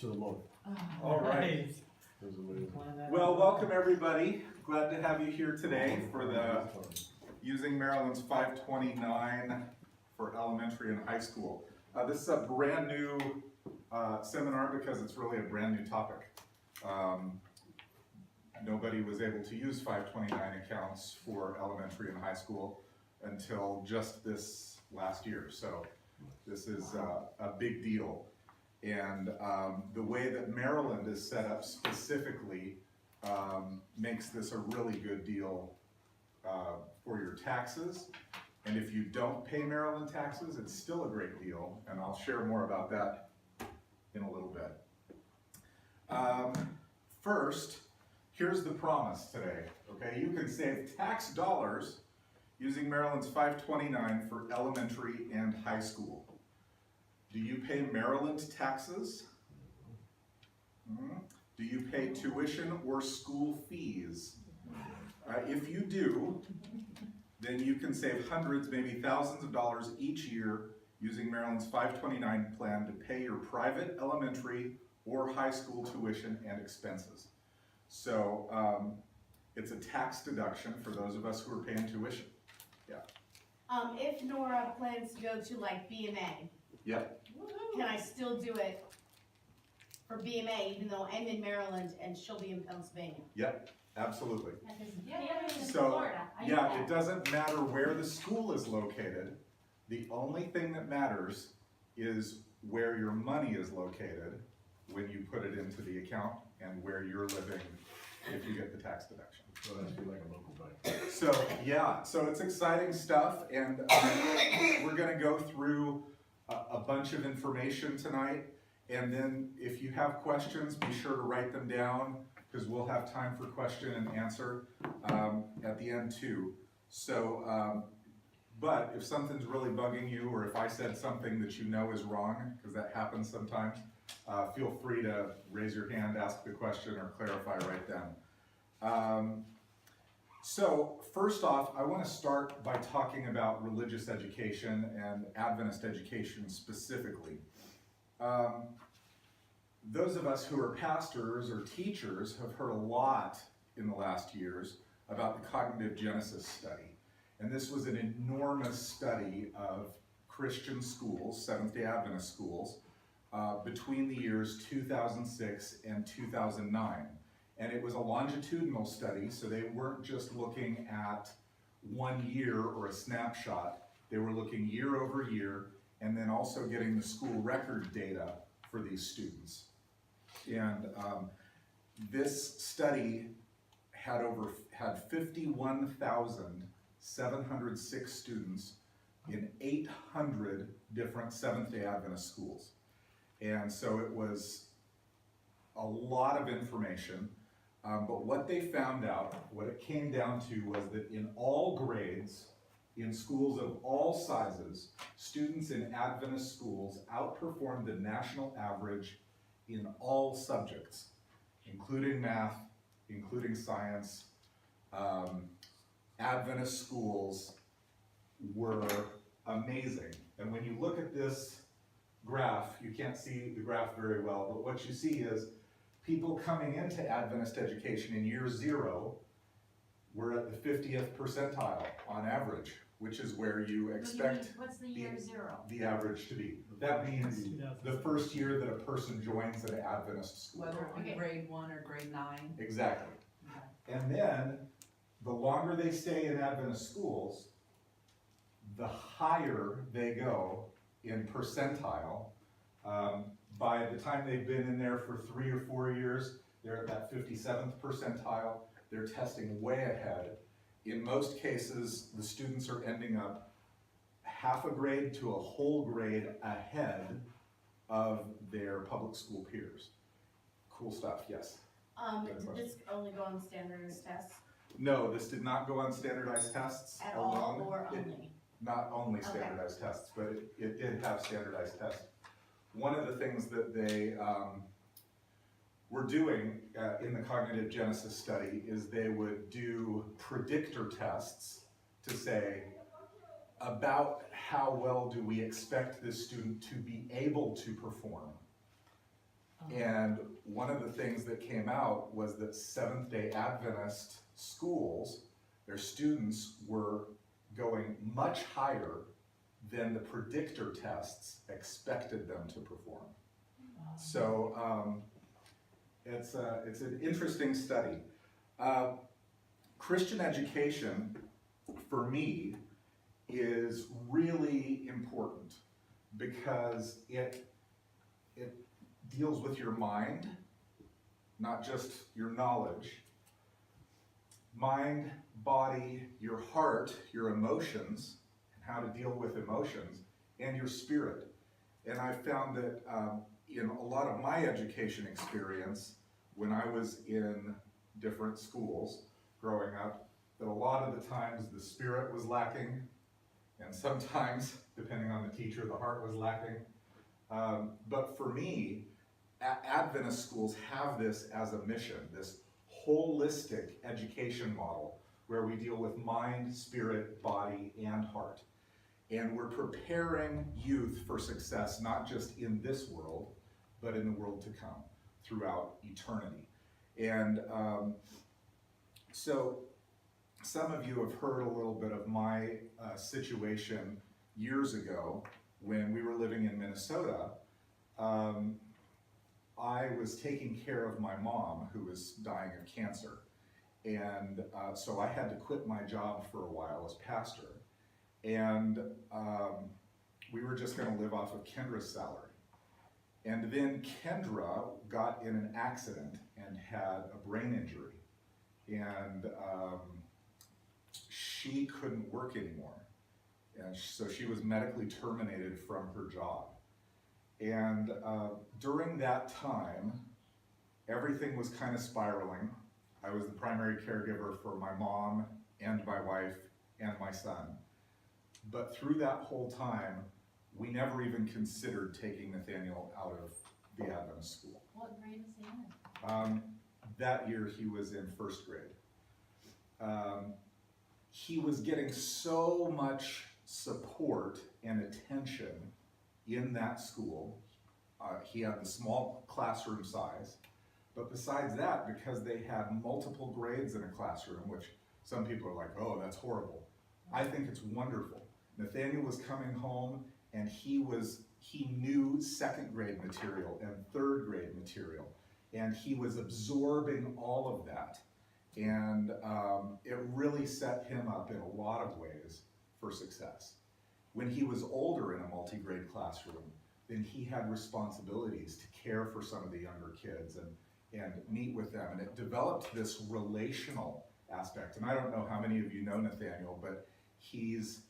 To the moon. All right. There's a moon. Well, welcome everybody. Glad to have you here today for the Using Maryland's 529 for elementary and high school. This is a brand new seminar because it's really a brand new topic. Nobody was able to use 529 accounts for elementary and high school until just this last year. So this is a big deal. And the way that Maryland is set up specifically makes this a really good deal for your taxes. And if you don't pay Maryland taxes, it's still a great deal. And I'll share more about that in a little bit. First, here's the promise today, okay? You can save tax dollars using Maryland's 529 for elementary and high school. Do you pay Maryland taxes? Do you pay tuition or school fees? If you do, then you can save hundreds, maybe thousands of dollars each year using Maryland's 529 plan to pay your private elementary or high school tuition and expenses. So it's a tax deduction for those of us who are paying tuition. Yeah. If Nora plans to go to like BMA, Yep. can I still do it for BMA even though I'm in Maryland and she'll be in Pennsylvania? Yep. Absolutely. So, Florida. Yeah, it doesn't matter where the school is located. The only thing that matters is where your money is located when you put it into the account and where you're living if you get the tax deduction. So that's be like a local bank. So, yeah, so it's exciting stuff, and we're gonna go through a bunch of information tonight, and then if you have questions, be sure to write them down, because we'll have time for question and answer at the end too. So, but if something's really bugging you, or if I said something that you know is wrong, because that happens sometimes, feel free to raise your hand, ask the question, or clarify right then. So first off, I want to start by talking about religious education and Adventist education specifically. Those of us who are pastors or teachers have heard a lot in the last years about the cognitive genesis study. And this was an enormous study of Christian schools, Seventh-day Adventist schools, between the years 2006 and 2009. And it was a longitudinal study, so they weren't just looking at 1 year or a snapshot. They were looking year over year, and then also getting the school record data for these students. And this study had 51,706 students in 800 different Seventh-day Adventist schools. And so it was a lot of information, but what they found out, what it came down to, was that in all grades, in schools of all sizes, students in Adventist schools outperformed the national average in all subjects, including math, including science. Adventist schools were amazing. And when you look at this graph, you can't see the graph very well, but what you see is people coming into Adventist education in year 0 were at the 50th percentile on average, which is where you expect what's the year 0? the average to be. That means the first year that a person joins an Adventist school. Whether it be grade 1 or grade 9. Exactly. Okay. And then, the longer they stay in Adventist schools, the higher they go in percentile. By the time they've been in there for 3 or 4 years, they're at that 57th percentile. They're testing way ahead. In most cases, the students are ending up half a grade to a whole grade ahead of their public school peers. Cool stuff, yes? Did this only go on standardized tests No, this did not go on standardized tests at alone. all, or It- only? Not only Okay. standardized tests, but it did have standardized tests. One of the things that they were doing in the cognitive genesis study is they would do predictor tests to say, about how well do we expect this student to be able to perform. And one of the things that came out was that Seventh-day Adventist schools, their students were going much higher than the predictor tests expected them to perform. So it's an interesting study. Christian education, for me, is really important because it deals with your mind, not just your knowledge. Mind, body, your heart, your emotions, and how to deal with emotions, and your spirit. And I found that in a lot of my education experience, when I was in different schools growing up, that a lot of the times the spirit was lacking, and sometimes, depending on the teacher, the heart was lacking. But for me, Adventist schools have this as a mission, this holistic education model where we deal with mind, spirit, body, and heart. And we're preparing youth for success, not just in this world, but in the world to come, throughout eternity. And so some of you have heard a little bit of my situation years ago when we were living in Minnesota. I was taking care of my mom who was dying of cancer. And so I had to quit my job for a while as pastor. And we were just gonna live off of Kendra's salary. And then Kendra got in an accident and had a brain injury. And she couldn't work anymore. And so she was medically terminated from her job. And during that time, everything was kind of spiraling. I was the primary caregiver for my mom and my wife and my son. But through that whole time, we never even considered taking Nathaniel out of the Adventist school. What grade was he in? That year he was in first grade. He was getting so much support and attention in that school. He had the small classroom size, but besides that, because they had multiple grades in a classroom, which some people are like, oh, that's horrible. I think it's wonderful. Nathaniel was coming home and he knew second grade material and third grade material, and he was absorbing all of that. And it really set him up in a lot of ways for success. When he was older in a multi-grade classroom, then he had responsibilities to care for some of the younger kids and meet with them. And it developed this relational aspect. And I don't know how many of you know Nathaniel, but he's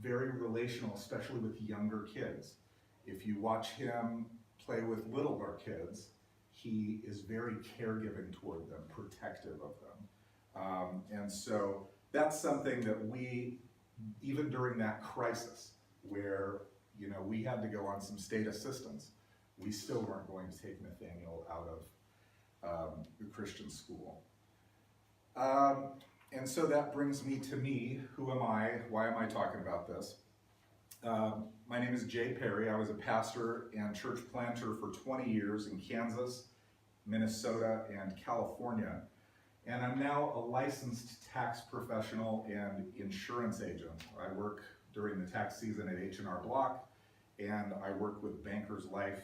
very relational, especially with younger kids. If you watch him play with littler kids, he is very caregiving toward them, protective of them. And so that's something that we, even during that crisis where we had to go on some state assistance, we still weren't going to take Nathaniel out of the Christian school. And so that brings me to me. Who am I? Why am I talking about this? My name is Jay Perry. I was a pastor and church planter for 20 years in Kansas, Minnesota, and California. And I'm now a licensed tax professional and insurance agent. I work during the tax season at H&R Block, and I work with Bankers Life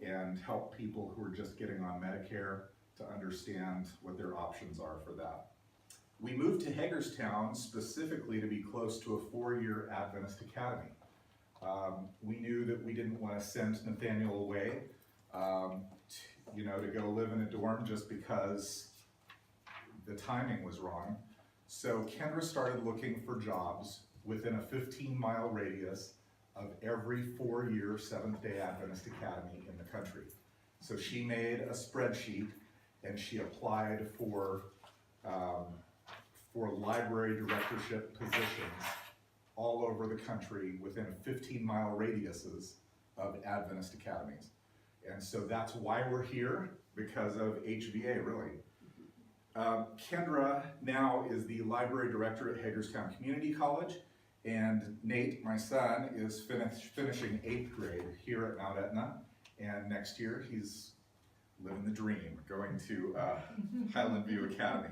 and help people who are just getting on Medicare to understand what their options are for that. We moved to Hagerstown specifically to be close to a 4-year Adventist academy. We knew that we didn't want to send Nathaniel away, to go live in a dorm just because the timing was wrong. So Kendra started looking for jobs within a 15-mile radius of every 4-year Seventh-day Adventist academy in the country. So she made a spreadsheet and she applied for library directorship positions all over the country within 15-mile radiuses of Adventist academies. And so that's why we're here, because of HVA, really. Kendra now is the library director at Hagerstown Community College, and Nate, my son, is finishing 8th grade here at Mount Etna, and next year he's living the dream, going to Highland View Academy.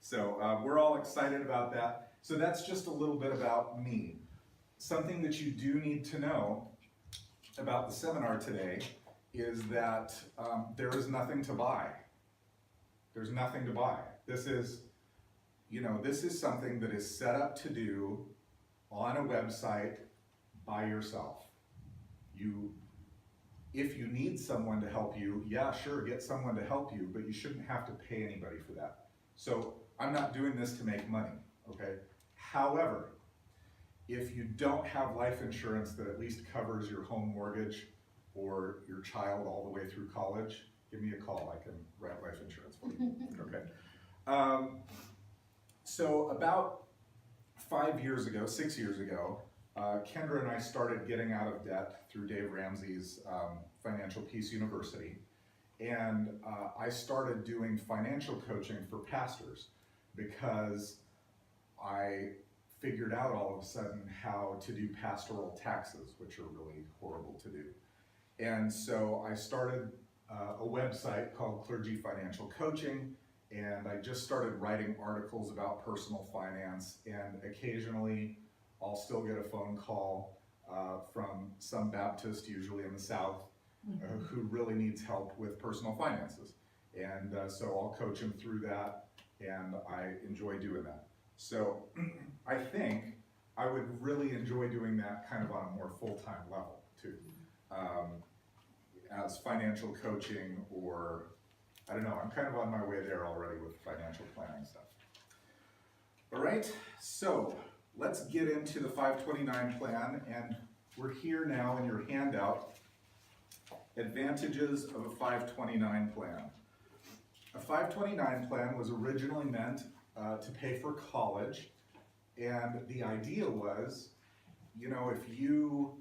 So we're all excited about that. So that's just a little bit about me. Something that you do need to know about the seminar today is that there is nothing to buy. There's nothing to buy. This is, this is something that is set up to do on a website by yourself. If you need someone to help you, yeah, sure, get someone to help you, but you shouldn't have to pay anybody for that. So I'm not doing this to make money, okay? However, if you don't have life insurance that at least covers your home mortgage or your child all the way through college, give me a call, I can write life insurance for you, okay? So about 6 years ago, Kendra and I started getting out of debt through Dave Ramsey's Financial Peace University, and I started doing financial coaching for pastors because I figured out all of a sudden how to do pastoral taxes, which are really horrible to do. And so I started a website called Clergy Financial Coaching, and I just started writing articles about personal finance, and occasionally I'll still get a phone call from some Baptist, usually in the South, who really needs help with personal finances. And so I'll coach him through that, and I enjoy doing that. So I think I would really enjoy doing that kind of on a more full-time level too. As financial coaching, or I don't know, I'm kind of on my way there already with financial planning stuff. All right, so let's get into the 529 plan, and we're here now in your handout, advantages of a 529 plan. A 529 plan was originally meant to pay for college, and the idea was, if you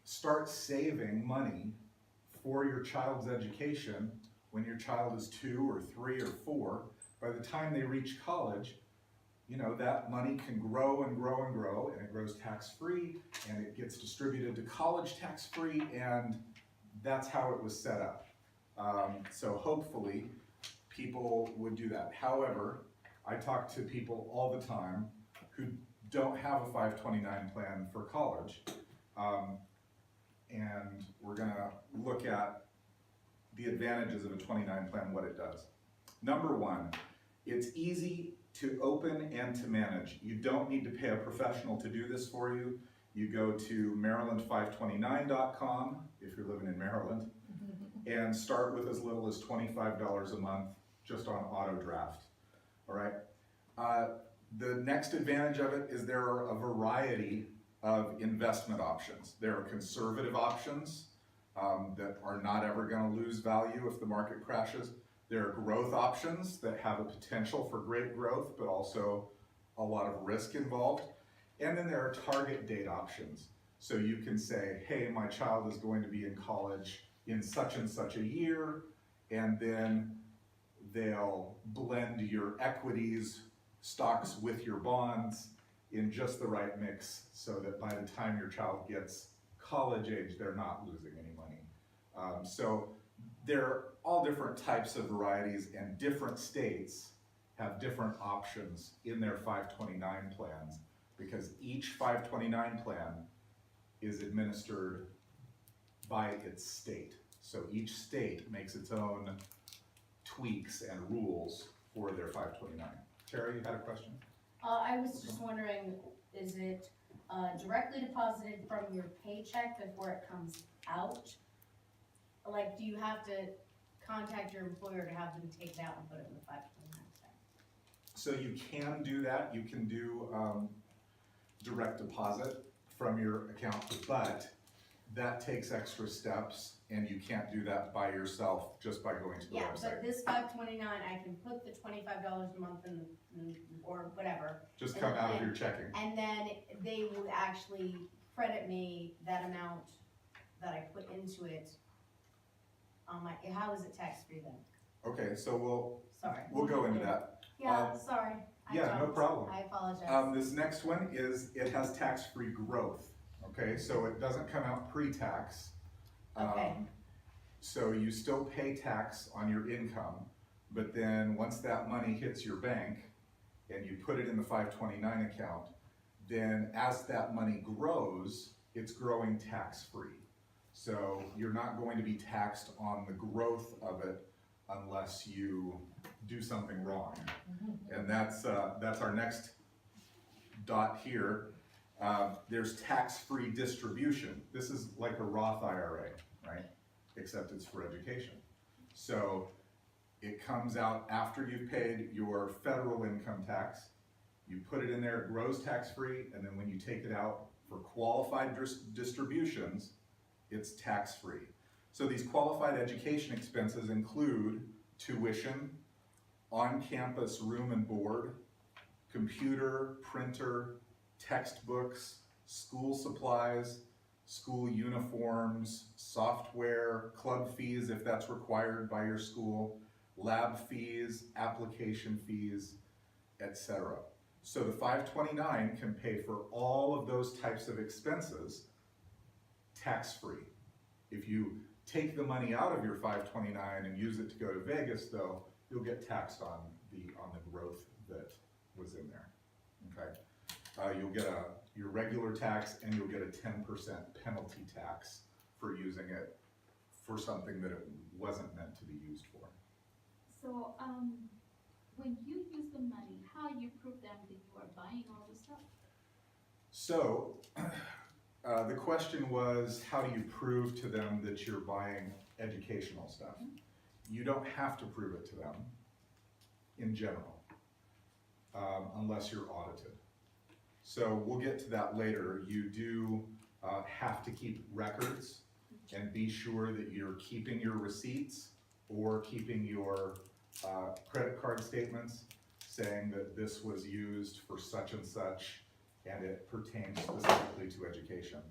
start saving money for your child's education when your child is 2 or 3 or 4, by the time they reach college, that money can grow and grow and grow, and it grows tax-free, and it gets distributed to college tax-free, and that's how it was set up. So hopefully people would do that. However, I talk to people all the time who don't have a 529 plan for college, and we're gonna look at the advantages of a 29 plan, what it does. Number one, it's easy to open and to manage. You don't need to pay a professional to do this for you. You go to maryland529.com if you're living in Maryland, and start with as little as $25 a month just on auto draft. All right. The next advantage of it is there are a variety of investment options. There are conservative options that are not ever going to lose value if the market crashes. There are growth options that have a potential for great growth, but also a lot of risk involved. And then there are target date options. So you can say, hey, my child is going to be in college in such and such a year, and then they'll blend your equities, stocks with your bonds in just the right mix so that by the time your child gets college age, they're not losing any money. So there are all different types of varieties, and different states have different options in their 529 plans, because each 529 plan is administered by its state. So each state makes its own tweaks and rules for their 529. Terry, you had a question? I was just wondering, is it directly deposited from your paycheck before it comes out? Like, do you have to contact your employer to have them take it out and put it in the 529 check? So you can do that. You can do direct deposit from your account, but that takes extra steps, and you can't do that by yourself just by going to the Yeah, website. but this 529, I can put the $25 a month in, or whatever. Just come out of your checking. And then they would actually credit me that amount that I put into it on my, how is it tax-free then? Okay, so Sorry. we'll go into that. Yeah, sorry. Yeah, no problem. I apologize. This next one is, it has tax-free growth. Okay, so it doesn't come out pre-tax. Okay. So you still pay tax on your income, but then once that money hits your bank and you put it in the 529 account, then as that money grows, it's growing tax-free. So you're not going to be taxed on the growth of it unless you do something wrong. And that's our next dot here. There's tax-free distribution. This is like a Roth IRA, right? Except it's for education. So it comes out after you've paid your federal income tax, you put it in there, it grows tax-free, and then when you take it out for qualified distributions, it's tax-free. So these qualified education expenses include tuition, on-campus room and board, computer, printer, textbooks, school supplies, school uniforms, software, club fees if that's required by your school, lab fees, application fees, etc. So the 529 can pay for all of those types of expenses tax-free. If you take the money out of your 529 and use it to go to Vegas, though, you'll get taxed on the growth that was in there. Okay, you'll get your regular tax, and you'll get a 10% penalty tax for using it for something that it wasn't meant to be used for. So, when you use the money, how you prove them that you are buying all the stuff? So, the question was, how do you prove to them that you're buying educational stuff? You don't have to prove it to them in general, unless you're audited. So we'll get to that later. You do have to keep records and be sure that you're keeping your receipts or keeping your credit card statements saying that this was used for such and such and it pertains specifically to education.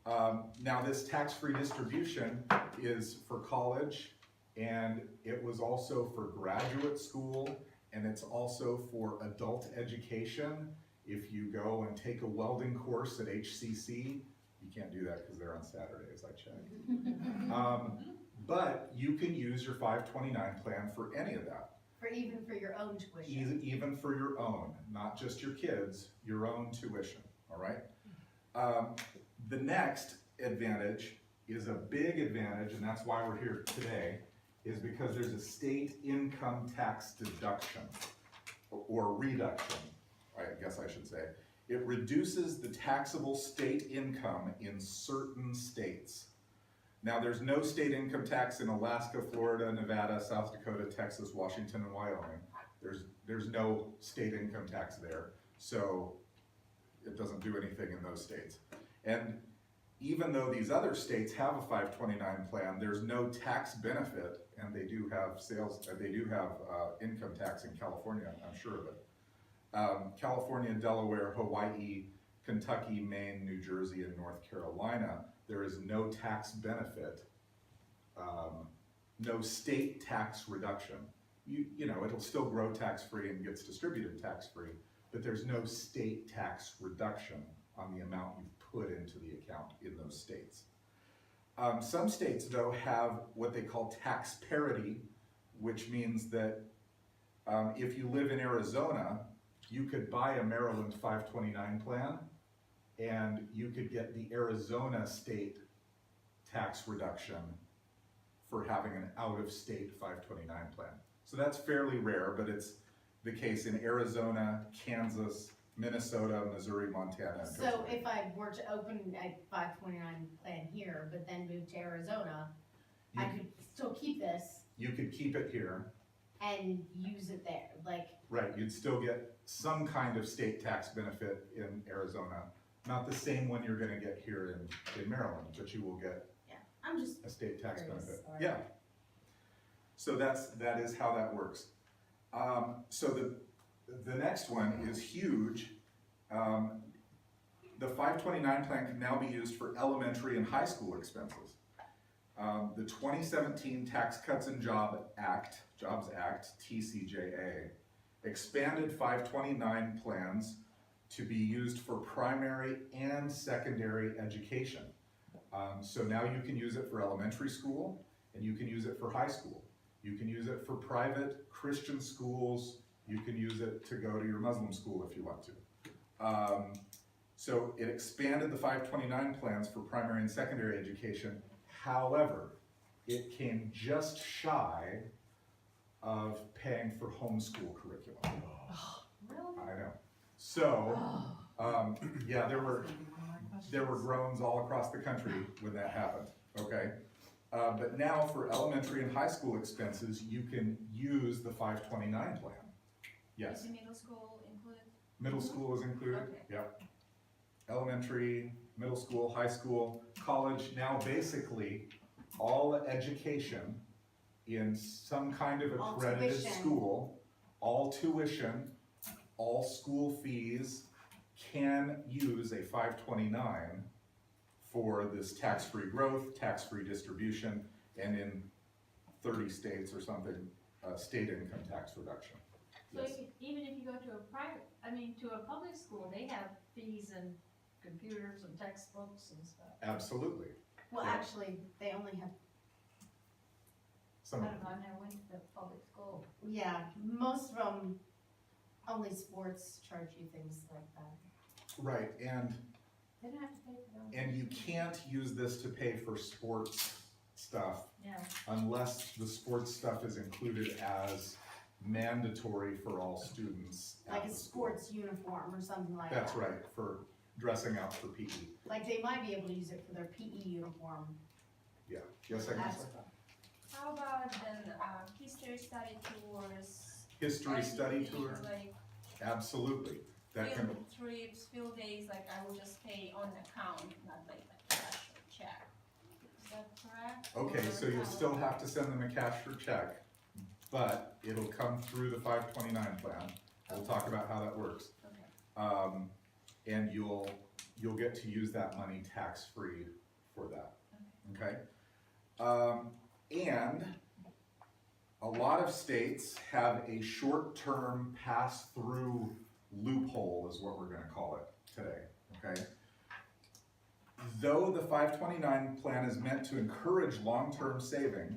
Now this tax-free distribution is for college, and it was also for graduate school, and it's also for adult education. If you go and take a welding course at HCC, you can't do that because they're on Saturdays, I checked. But you can use your 529 plan for any of that. Even for your own tuition. Even for your own, not just your kids, your own tuition, all right? The next advantage is a big advantage, and that's why we're here today, is because there's a state income tax deduction, or reduction, I guess I should say. It reduces the taxable state income in certain states. Now, there's no state income tax in Alaska, Florida, Nevada, South Dakota, Texas, Washington, and Wyoming. There's no state income tax there, so it doesn't do anything in those states. And even though these other states have a 529 plan, there's no tax benefit, and they do have income tax in California, I'm sure of it. California, Delaware, Hawaii, Kentucky, Maine, New Jersey, and North Carolina, there is no tax benefit, no state tax reduction. You know, it'll still grow tax-free and gets distributed tax-free, but there's no state tax reduction on the amount you've put into the account in those states. Some states, though, have what they call tax parity, which means that if you live in Arizona, you could buy a Maryland 529 plan, and you could get the Arizona state tax reduction for having an out-of-state 529 plan. So that's fairly rare, but it's the case in Arizona, Kansas, Minnesota, Missouri, Montana, and So Pennsylvania. if I were to open a 529 plan here, but then move to Arizona, I could still keep this You could keep it here. and use it there, like, Right, you'd still get some kind of state tax benefit in Arizona. Not the same one you're gonna get here in Maryland, but you will get yeah, I'm just a state tax curious, benefit. alright. Yeah. So that is how that works. So the next one is huge. The 529 plan can now be used for elementary and high school expenses. The 2017 Tax Cuts and Jobs Act, TCJA, expanded 529 plans to be used for primary and secondary education. So now you can use it for elementary school, And you can use it for high school. You can use it for private Christian schools. You can use it to go to your Muslim school if you want to. So it expanded the 529 plans for primary and secondary education. However, it came just shy of paying for homeschool curriculum. Really? I know. So, yeah, there were groans all across the country when that happened, okay? But now for elementary and high school expenses, you can use the 529 plan. Yes, Is the middle school included? middle school is included, Okay. yep. Elementary, middle school, high school, college, now basically all education in some kind of All accredited tuition. school, all tuition, all school fees can use a 529 for this tax-free growth, tax-free distribution, and in 30 states or something, state income tax reduction. So Yes. even if you go to a private, to a public school, they have fees and computers and textbooks and stuff. Absolutely. Well, Yeah. actually, they only have, I Some, don't know, I never went to the public school. yeah, most of them, only sports charge you things like that. right, and They don't have to pay for those. you can't use this to pay for sports stuff Yeah, unless the sports stuff is included as mandatory for all students at Like a the school. sports uniform or something like that. That's right, for dressing out for PE. Like they might be able to use it for their PE uniform. Yeah, yes, I can That's- say. How about then history study tours? History study activities tour, Like absolutely. That can, field trips, field days, like I will just pay on account, not like a cash or check. Is that correct? okay, Or so you'll how- still have to send them a cash or check, but it'll come through the 529 plan. We'll talk about how that works. Okay. And you'll get to use that money tax-free for that, okay? And a lot of states have a short-term pass-through loophole is what we're gonna call it today, okay? Though the 529 plan is meant to encourage long-term saving,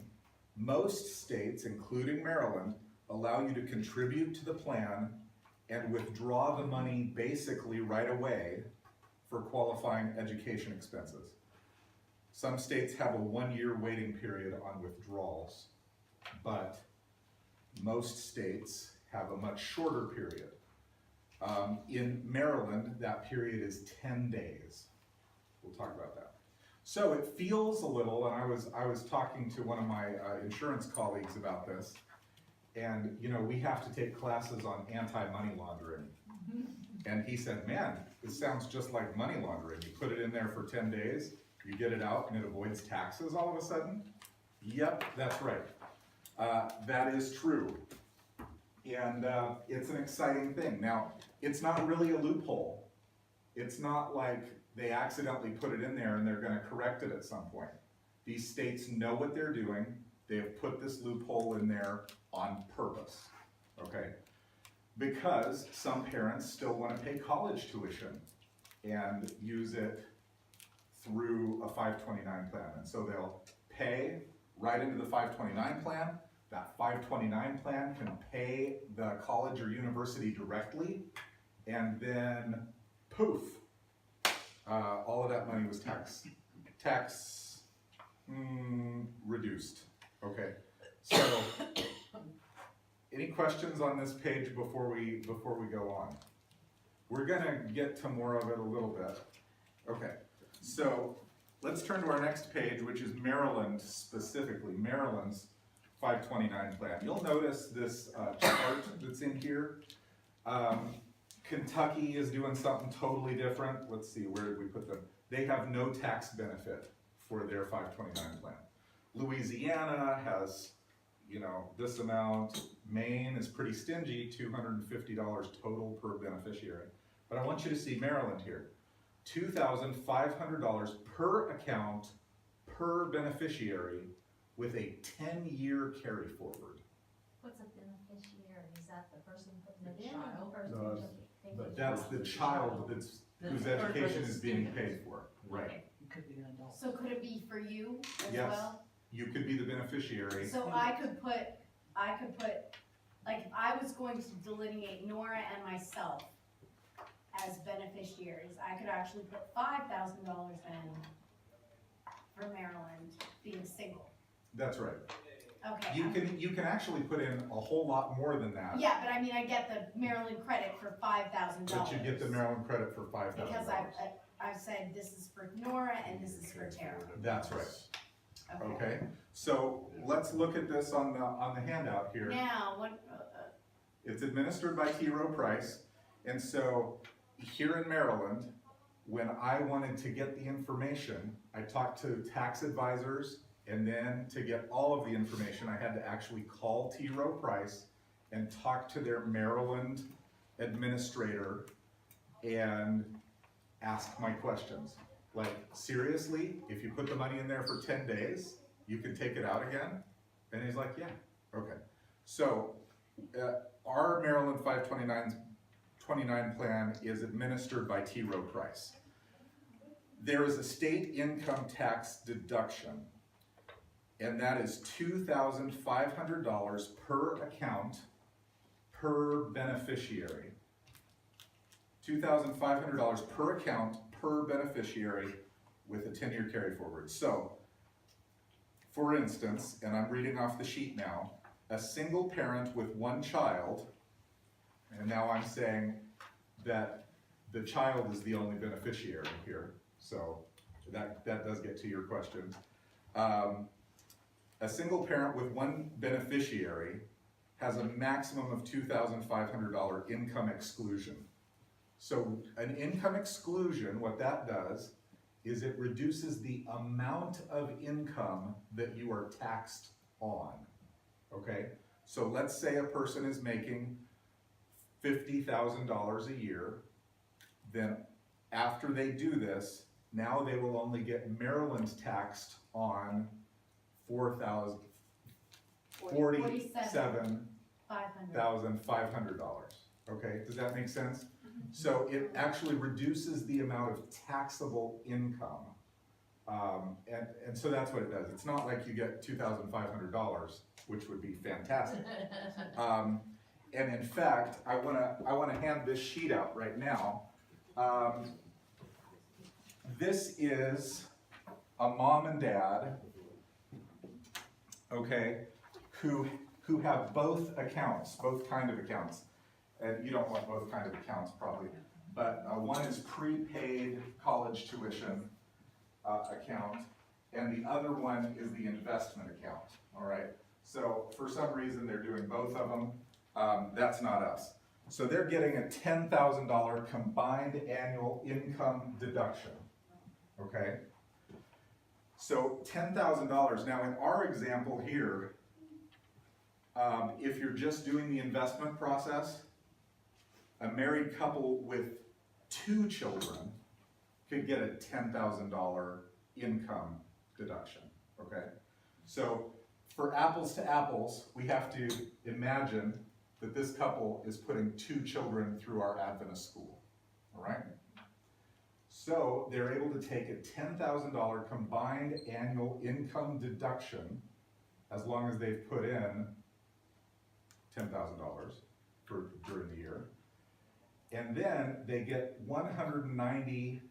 most states, including Maryland, allow you to contribute to the plan and withdraw the money basically right away for qualifying education expenses. Some states have a 1-year waiting period on withdrawals, but most states have a much shorter period. In Maryland, that period is 10 days. We'll talk about that. So it feels a little, and I was talking to one of my insurance colleagues about this, and you know, we have to take classes on anti-money laundering. And he said, man, this sounds just like money laundering. You put it in there for 10 days, you get it out, and it avoids taxes all of a sudden? Yep, that's right. That is true. And it's an exciting thing. Now, it's not really a loophole. It's not like they accidentally put it in there and they're gonna correct it at some point. These states know what they're doing. They have put this loophole in there on purpose, okay? Because some parents still wanna pay college tuition and use it through a 529 plan. And so they'll pay right into the 529 plan. That 529 plan can pay the college or university directly, and then poof, all of that money was tax reduced. Okay, so any questions on this page before we go on? We're gonna get to more of it a little bit. Okay, so let's turn to our next page, which is Maryland specifically, Maryland's 529 plan. You'll notice this chart that's in here. Kentucky is doing something totally different. Let's see, where did we put them? They have no tax benefit for their 529 plan. Louisiana has, you know, this amount. Maine is pretty stingy, $250 total per beneficiary. But I want you to see Maryland here. $2,500 per account per beneficiary with a 10-year carry forward. what's a beneficiary? Is that the person putting it in? Child. or the No, person taking but it That's out? the child that's, whose The- or for education the is being student. paid for. Right. Okay. It could be an adult. So could it be for you as Yes. well? You could be the beneficiary. So I could put, like, if I was going to delineate Nora and myself as beneficiaries, I could actually put $5,000 in for Maryland being single. That's right. Okay. You can actually put in a whole lot more than that. Yeah, but I mean, I get the Maryland credit for $5,000. But you get the Maryland credit for $5,000. Because I've said this is for Nora and this is for Tara. That's right. Okay, so let's look at this on the handout here. Now, what, It's administered by T. Rowe Price, and so here in Maryland, when I wanted to get the information, I talked to tax advisors, and then to get all of the information, I had to actually call T. Rowe Price and talk to their Maryland administrator and ask my questions. Like, seriously, if you put the money in there for 10 days, you can take it out again? And he's like, yeah, okay. So, our Maryland 529 plan is administered by T. Rowe Price. There is a state income tax deduction, and that is $2,500 per account per beneficiary. $2,500 per account per beneficiary with a 10-year carry forward. So, for instance, and I'm reading off the sheet now, a single parent with one child, and now I'm saying that the child is the only beneficiary here, so that does get to your question. A single parent with one beneficiary has a maximum of $2,500 income exclusion. So an income exclusion, what that does is it reduces the amount of income that you are taxed on, okay? So let's say a person is making $50,000 a year, then after they do this, now they will only get Maryland taxed on $47,500. Okay, does that make sense? So it actually reduces the amount of taxable income. And so that's what it does. It's not like you get $2,500, which would be fantastic. And in fact, I wanna hand this sheet out right now. This is a mom and dad, okay, who have both accounts, both kind of accounts. And you don't want both kind of accounts probably, but one is prepaid college tuition account, and the other one is the investment account, all right? So for some reason they're doing both of them. That's not us. So they're getting a $10,000 combined annual income deduction, okay? So $10,000, now in our example here, if you're just doing the investment process, a married couple with 2 children could get a $10,000 income deduction, okay? So for apples to apples, we have to imagine that this couple is putting 2 children through our Adventist school, all right? So they're able to take a $10,000 combined annual income deduction as long as they've put in $10,000 during the year. And then they get 190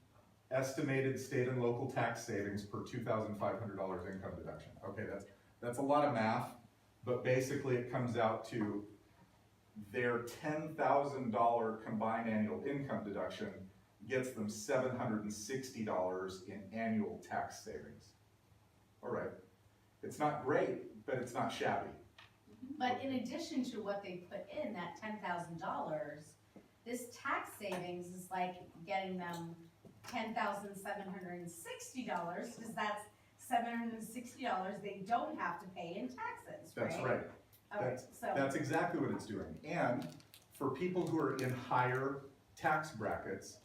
estimated state and local tax savings per $2,500 income deduction. Okay, that's a lot of math, but basically it comes out to their $10,000 combined annual income deduction gets them $760 in annual tax savings. All right, it's not great, but it's not shabby. but in addition to what they put in, that $10,000, this tax savings is like getting them $10,760, because that's $760 they don't have to pay in taxes, right? That's right. Okay, so, That's exactly what it's doing. And for people who are in higher tax brackets,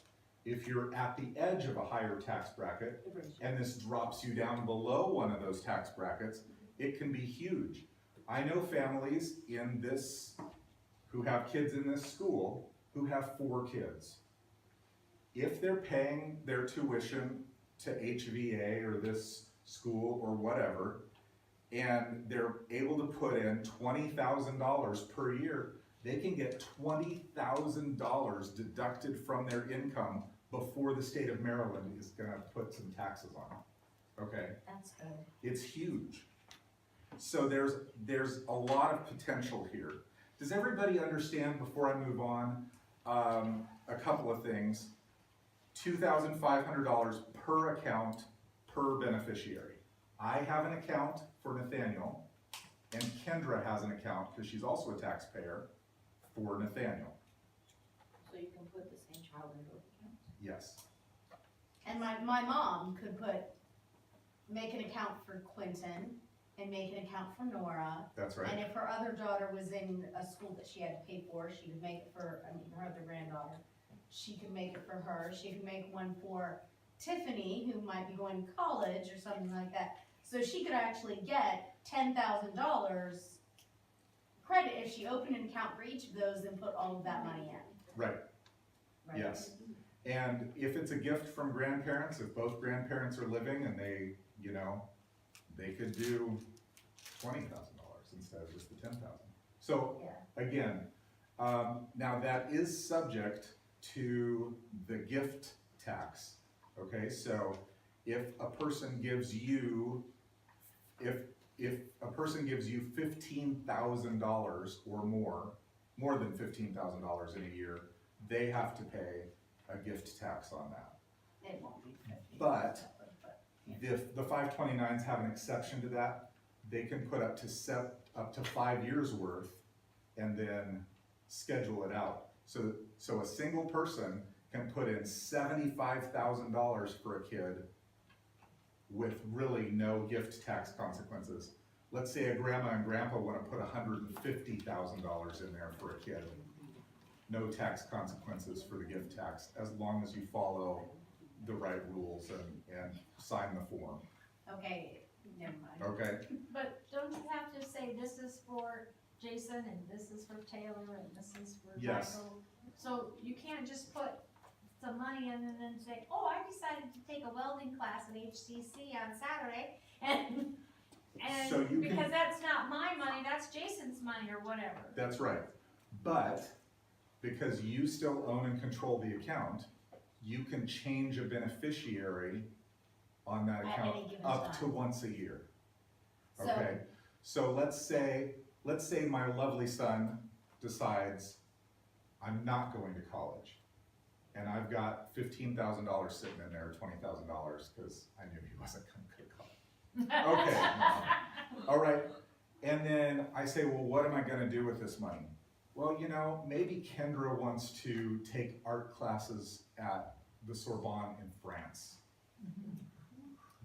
if you're at the edge of a higher tax bracket, and this drops you down below one of those tax brackets, it can be huge. I know families in this, who have kids in this school, who have 4 kids. If they're paying their tuition to HVA or this school or whatever, and they're able to put in $20,000 per year, they can get $20,000 deducted from their income before the state of Maryland is gonna put some taxes on it, okay? That's good. It's huge. So there's a lot of potential here. Does everybody understand, before I move on, a couple of things? $2,500 per account per beneficiary. I have an account for Nathaniel, and Kendra has an account, because she's also a taxpayer, for Nathaniel. So you can put the same child in both accounts? Yes, And my mom could make an account for Quentin and make an account for Nora. that's right. And if her other daughter was in a school that she had to pay for, she could make it for, her other granddaughter. She could make it for her. She could make one for Tiffany, who might be going to college or something like that. So she could actually get $10,000 credit if she opened an account for each of those and put all of that money in. Right, Right? yes. And if it's a gift from grandparents, if both grandparents are living and they, you know, they could do $20,000 instead of just the $10,000. So Yeah. again, now that is subject to the gift tax. Okay, so if a person gives you, if a person gives you $15,000 or more than $15,000 in a year, they have to pay a gift tax on that. It won't be 50. But if the 529s have an exception to that, they can put up to 5 years worth and then schedule it out. So a single person can put in $75,000 for a kid with really no gift tax consequences. Let's say a grandma and grandpa wanna put $150,000 in there for a kid. No tax consequences for the gift tax, as long as you follow the right rules and sign the form, Okay, never mind. okay? But don't you have to say this is for Jason and this is for Taylor and this is for Yes. Michael? So you can't just put some money in and then say, oh, I decided to take a welding class at HCC on Saturday and So you can- because that's not my money, that's Jason's money or whatever. That's right, but because you still own and control the account, you can change a beneficiary on that At account any given up to time. once a year. So- Okay, so let's say my lovely son decides, I'm not going to college. And I've got $15,000 sitting in there, $20,000, because I knew he wasn't gonna go to college. Okay, all right, and then I say, well, what am I gonna do with this money? Well, you know, maybe Kendra wants to take art classes at the Sorbonne in France.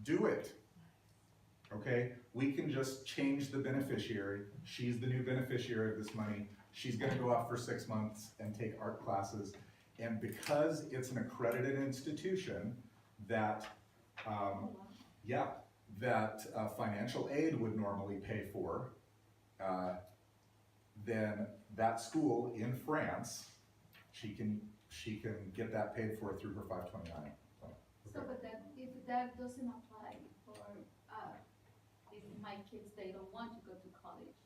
Do it, okay? We can just change the beneficiary. She's the new beneficiary of this money. She's gonna go out for 6 months and take art classes. And because it's an accredited institution that, financial aid would normally pay for, then that school in France, she can get that paid for through her 529. So, but that, if that doesn't apply for, if my kids, they don't want to go to college,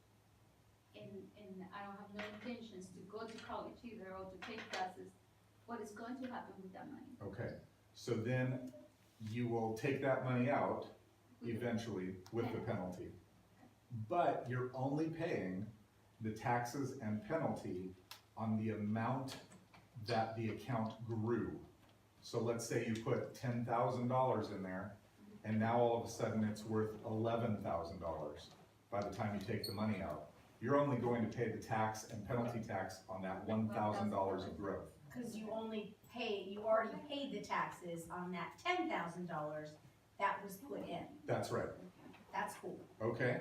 and I don't have no intentions to go to college either, or to take classes, what is going to happen with that money? Okay, so then you will take that money out eventually with the penalty. But you're only paying the taxes and penalty on the amount that the account grew. So let's say you put $10,000 in there, and now all of a sudden it's worth $11,000 by the time you take the money out. You're only going to pay the tax and penalty tax on that $1,000 of growth. Cause you already paid the taxes on that $10,000 that was put in. That's right, That's cool. okay?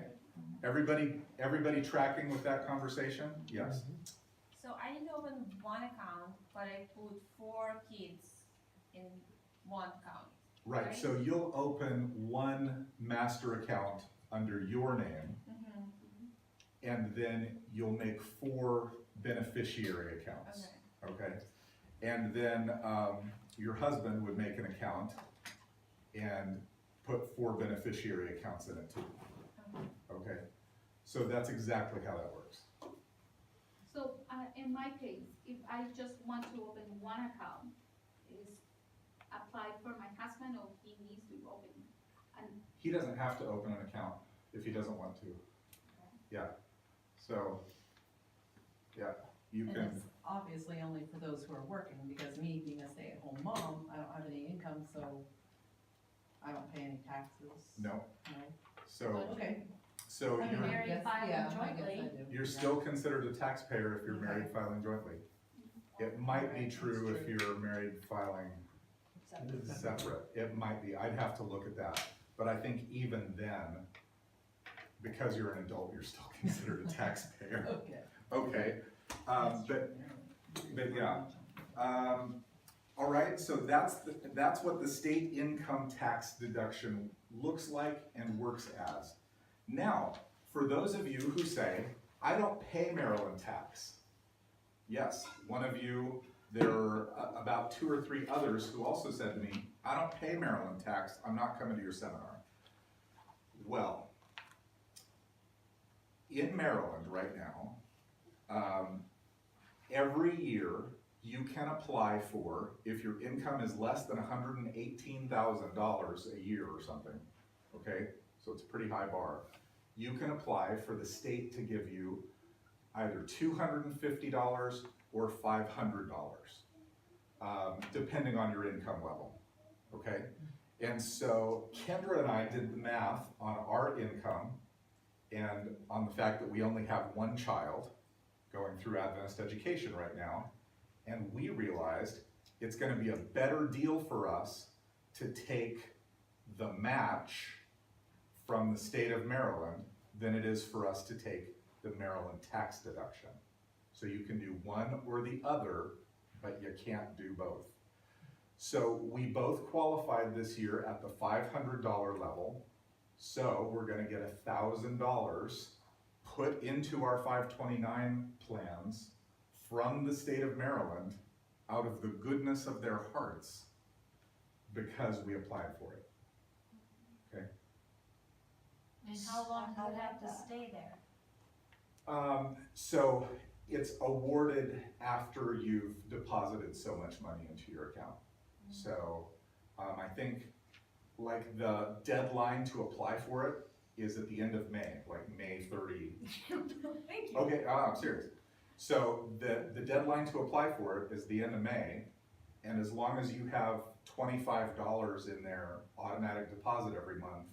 Everybody tracking with that conversation? Yes. So I didn't open one account, but I put 4 kids in one account. Right, so you'll open one master account under your name, and then you'll make 4 beneficiary accounts, okay? And then, your husband would make an account and put 4 beneficiary accounts in it too. Okay, so that's exactly how that works. So, in my case, if I just want to open one account, is apply for my husband, or he needs to open? And He doesn't have to open an account if he doesn't want to. Yeah, so, yeah, you And can, it's obviously only for those who are working, because me being a stay-at-home mom, I don't have any income, so I don't pay any taxes. no, No. so, Okay. so I mean, you're, I Married, guess- filing yeah, I guess jointly. I do. you're Yeah. still considered a taxpayer if you're Okay. married filing jointly. It might be Right, true that's if you're married filing separate, it might be, I'd have to look at that. But I think even then, because you're an adult, you're still considered a taxpayer. Okay. Okay, That's but true. yeah. All right, so that's what the state income tax deduction looks like and works as. Now, for those of you who say, I don't pay Maryland tax. Yes, one of you, there are about 2 or 3 others who also said to me, I don't pay Maryland tax, I'm not coming to your seminar. Well, in Maryland right now, every year you can apply for, if your income is less than $118,000 a year or something, okay? So it's a pretty high bar. You can apply for the state to give you either $250 or $500, depending on your income level, okay? And so Kendra and I did the math on our income and on the fact that we only have one child going through Adventist education right now, and we realized it's gonna be a better deal for us to take the match from the state of Maryland than it is for us to take the Maryland tax deduction. So you can do one or the other, but you can't do both. So we both qualified this year at the $500 level. So we're gonna get $1,000 put into our 529 plans from the state of Maryland out of the goodness of their hearts because we applied for it. Okay? And how long do you have to stay there? So it's awarded after you've deposited so much money into your account. So, I think like the deadline to apply for it is at the end of May, like May 30. Thank you. Okay, I'm serious. So the deadline to apply for it is the end of May, and as long as you have $25 in their automatic deposit every month,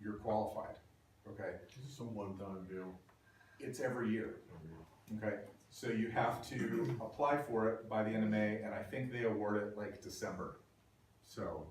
you're qualified, okay? This is some one-time deal. It's every year, okay? So you have to apply for it by the end of May, and I think they award it like December. So,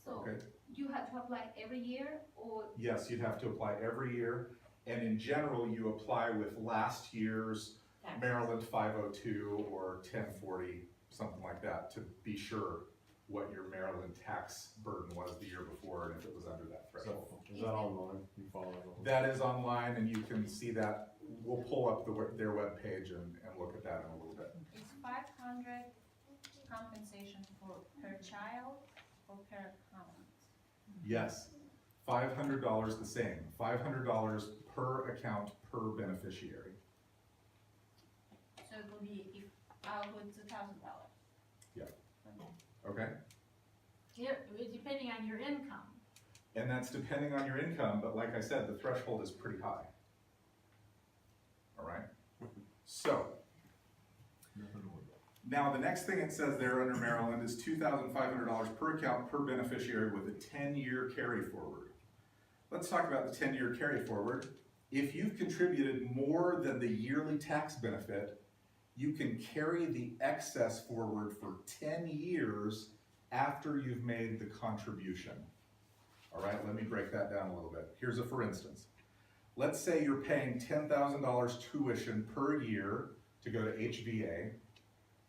so okay, you have to apply every year, or yes, you'd have to apply every year, and in general, you apply with last year's Maryland 502 or 1040, something like that, to be sure what your Maryland tax burden was the year before and if it was under that So, threshold. is that online? You follow that online? That is online and you can see that. We'll pull up their webpage and look at that in a little bit. Is 500 compensation for per child or per account? Yes, $500 the same, $500 per account per beneficiary. So it will be if I'll put $2,000. Yeah. Okay. Okay? Here, depending on your income. And that's depending on your income, but like I said, the threshold is pretty high. All right? So, Nothing to worry about. now the next thing it says there under Maryland is $2,500 per account per beneficiary with a 10-year carry forward. Let's talk about the 10-year carry forward. If you've contributed more than the yearly tax benefit, you can carry the excess forward for 10 years after you've made the contribution. All right, let me break that down a little bit. Here's a for instance. Let's say you're paying $10,000 tuition per year to go to HVA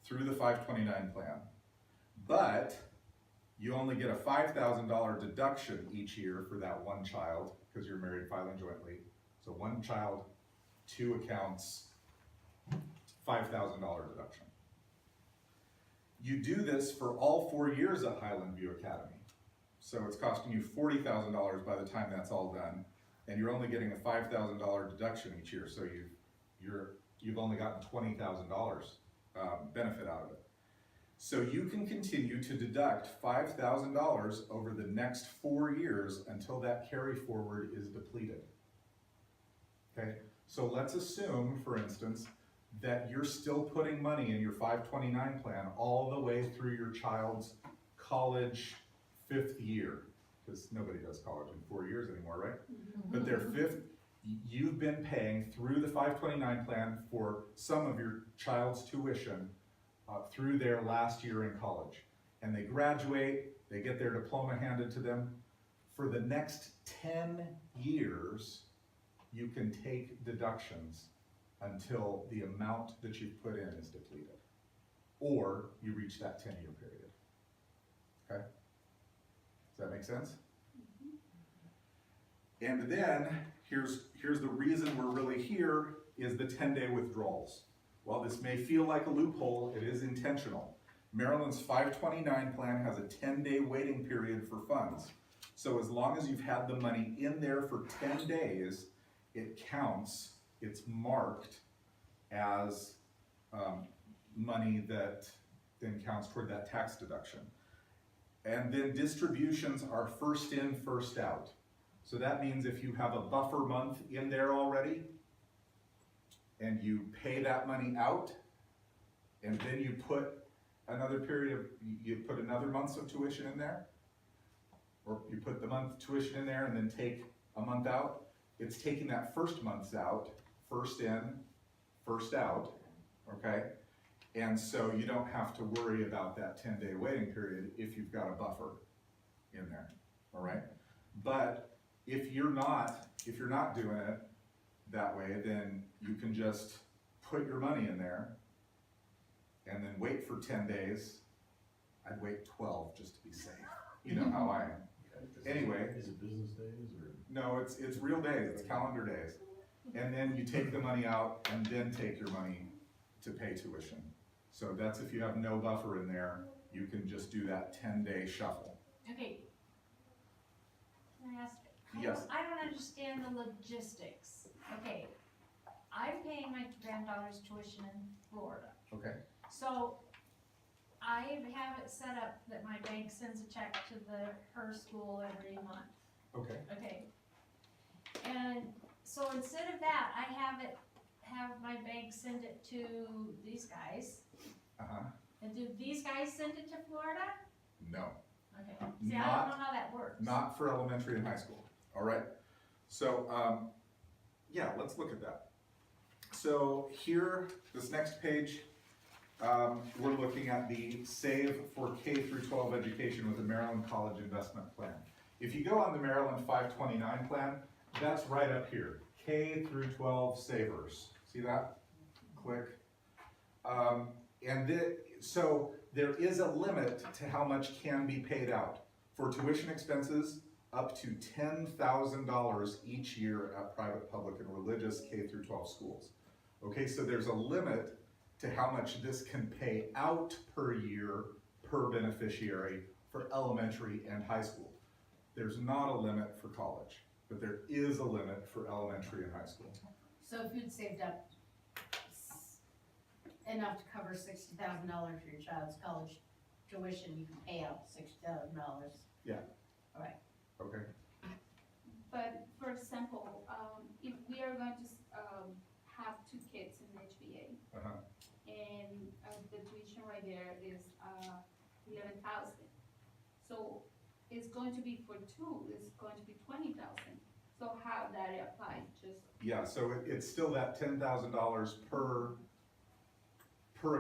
through the 529 plan, but you only get a $5,000 deduction each year for that one child because you're married filing jointly. So one child, 2 accounts, $5,000 deduction. You do this for all 4 years at Highland View Academy. So it's costing you $40,000 by the time that's all done. and you're only getting a $5,000 deduction each year, so you've only gotten $20,000 benefit out of it. So you can continue to deduct $5,000 over the next 4 years until that carry forward is depleted. Okay, so let's assume, for instance, that you're still putting money in your 529 plan all the way through your child's college 5th year, because nobody does college in 4 years anymore, right? But their 5th, you've been paying through the 529 plan for some of your child's tuition through their last year in college. And they graduate, they get their diploma handed to them. For the next 10 years, you can take deductions until the amount that you've put in is depleted, or you reach that 10-year period. Okay? Does that make sense? And then, here's the reason we're really here, is the 10-day withdrawals. While this may feel like a loophole, it is intentional. Maryland's 529 plan has a 10-day waiting period for funds. So as long as you've had the money in there for 10 days, it counts, it's marked as money that then counts toward that tax deduction. And then distributions are first in, first out. So that means if you have a buffer month in there already, and you pay that money out, and then you put another period of, you put another month of tuition in there, or you put the month tuition in there and then take a month out, it's taking that first month's out, first in, first out, okay? And so you don't have to worry about that 10-day waiting period if you've got a buffer in there, all right? But if you're not doing it that way, then you can just put your money in there and then wait for 10 days. I'd wait 12 just to be safe. You know how I am. Anyway. Is it business days or? No, it's real days, it's calendar days. And then you take the money out and then take your money to pay tuition. So that's if you have no buffer in there, you can just do that 10-day shuffle. Okay. Can I ask? Yes. I don't understand the logistics. Okay, I'm paying my granddaughter's tuition in Florida. Okay. So I have it set up that my bank sends a check to her school every month. Okay. Okay. And so instead of that, I have my bank send it to these guys. Uh-huh. And do these guys send it to Florida? No. Okay. See, I don't know how that works. Not for elementary and high school, all right? So, yeah, let's look at that. So here, this next page, we're looking at the Save for K12 Education with the Maryland College Investment Plan. If you go on the Maryland 529 plan, that's right up here, K12 Savers. See that? Click. So there is a limit to how much can be paid out. For tuition expenses, up to $10,000 each year at private, public, and religious K-12 schools. Okay, so there's a limit to how much this can pay out per year per beneficiary for elementary and high school. There's not a limit for college, but there is a limit for elementary and high school. So if you'd saved up enough to cover $60,000 for your child's college tuition, you can pay out $60,000. Yeah. All right. Okay. But for example, if we are going to have 2 kids in HBA, Uh-huh. and the tuition right there is 11,000. So it's going to be for 2, it's going to be 20,000. So how that apply? Just Yeah, so it's still that $10,000 per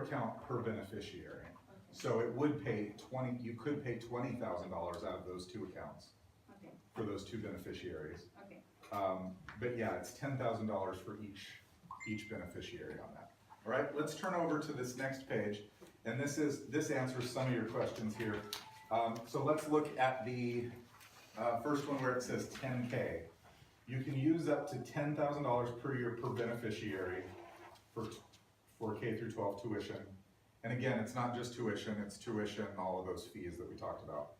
account per beneficiary. So it would pay you could pay $20,000 out of those 2 accounts okay, for those 2 beneficiaries. okay. But yeah, it's $10,000 for each beneficiary on that. All right, let's turn over to this next page, and this answers some of your questions here. So let's look at the first one where it says 10K. You can use up to $10,000 per year per beneficiary for K-12 tuition. And again, it's not just tuition, it's tuition and all of those fees that we talked about.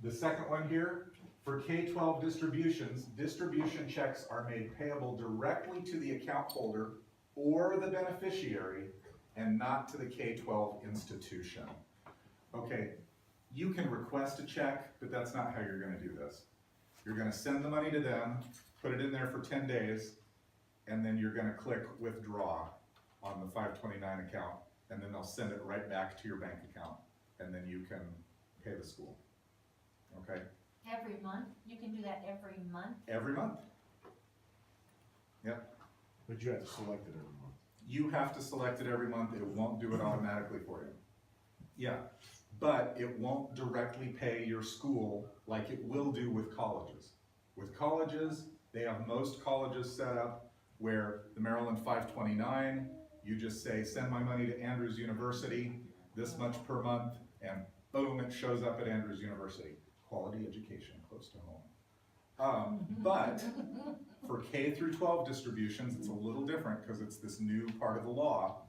The second one here, For K-12 distributions, distribution checks are made payable directly to the account holder or the beneficiary and not to the K-12 institution. Okay, you can request a check, but that's not how you're gonna do this. You're gonna send the money to them, put it in there for 10 days, and then you're gonna click withdraw on the 529 account, and then they'll send it right back to your bank account, and then you can pay the school. Okay? Every month? You can do that every month? Every month. Yep. But you have to select it every month. You have to select it every month, it won't do it automatically for you. Yeah, but it won't directly pay your school like it will do with colleges. With colleges, they have most colleges set up where the Maryland 529, you just say, send my money to Andrews University, this much per month, and boom, it shows up at Andrews University. Quality education close to home. But for K through 12 distributions, it's a little different because it's this new part of the law.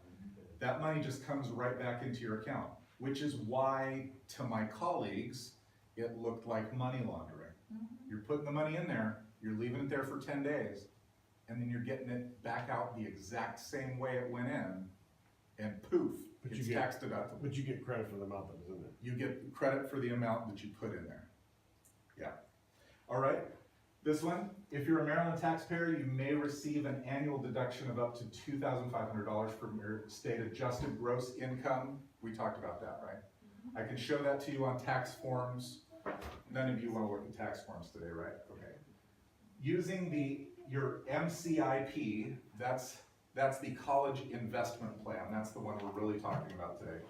That money just comes right back into your account, which is why, to my colleagues, it looked like money laundering. You're putting the money in there, you're leaving it there for 10 days, and then you're getting it back out the exact same way it went in, and poof, But it's you get- tax deductible. But you get credit for the amount that was in there. You get credit for the amount that you put in there. Yeah. All right. This one, if you're a Maryland taxpayer, you may receive an annual deduction of up to $2,500 from your state adjusted gross income. We talked about that, right? I can show that to you on tax forms. None of you want to look at tax forms today, right? Okay. Using your MCIP, that's the college investment plan. That's the one we're really talking about today.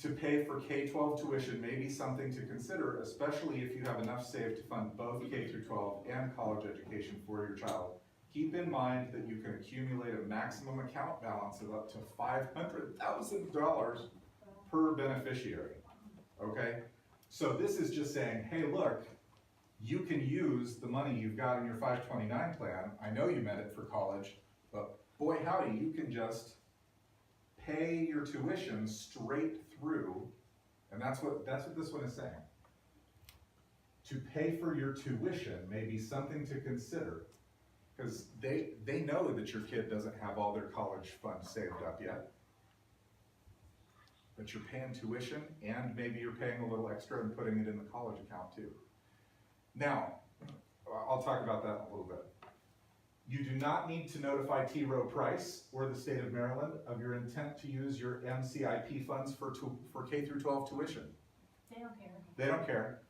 To pay for K-12 tuition may be something to consider, especially if you have enough saved to fund both K through 12 and college education for your child. Keep in mind that you can accumulate a maximum account balance of up to $500,000 per beneficiary, okay? So this is just saying, hey, look, you can use the money you've got in your 529 plan. I know you meant it for college, but boy howdy, you can just pay your tuition straight through, and that's what this one is saying. To pay for your tuition may be something to consider, because they know that your kid doesn't have all their college funds saved up yet. But you're paying tuition, and maybe you're paying a little extra and putting it in the college account too. Now, I'll talk about that in a little bit. You do not need to notify T. Rowe Price or the state of Maryland of your intent to use your MCIP funds for K through 12 tuition. They don't care. They don't care.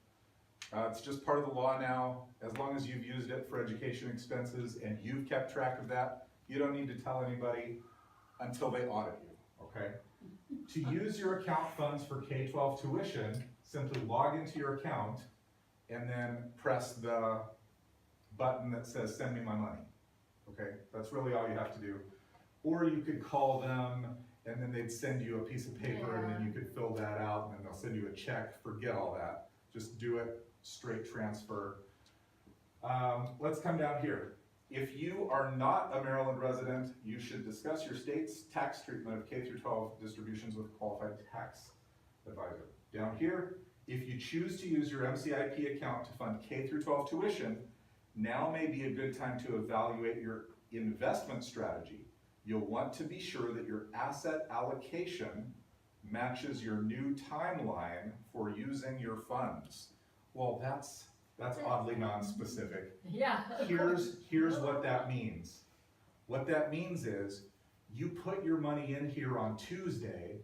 It's just part of the law now. As long as you've used it for education expenses and you've kept track of that, you don't need to tell anybody until they audit you, okay? To use your account funds for K-12 tuition, simply log into your account and then press the button that says send me my money. Okay, that's really all you have to do. Or you could call them and then they'd send you a piece of paper and then you could fill that out and then they'll send you a check. Forget all that. Just do it, straight transfer. Let's come down here. If you are not a Maryland resident, you should discuss your state's tax treatment of K through 12 distributions with a qualified tax advisor. Down here, if you choose to use your MCIP account to fund K through 12 tuition, now may be a good time to evaluate your investment strategy. You'll want to be sure that your asset allocation matches your new timeline for using your funds. Well, that's oddly non-specific. Yeah. Here's what that means. What that means is you put your money in here on Tuesday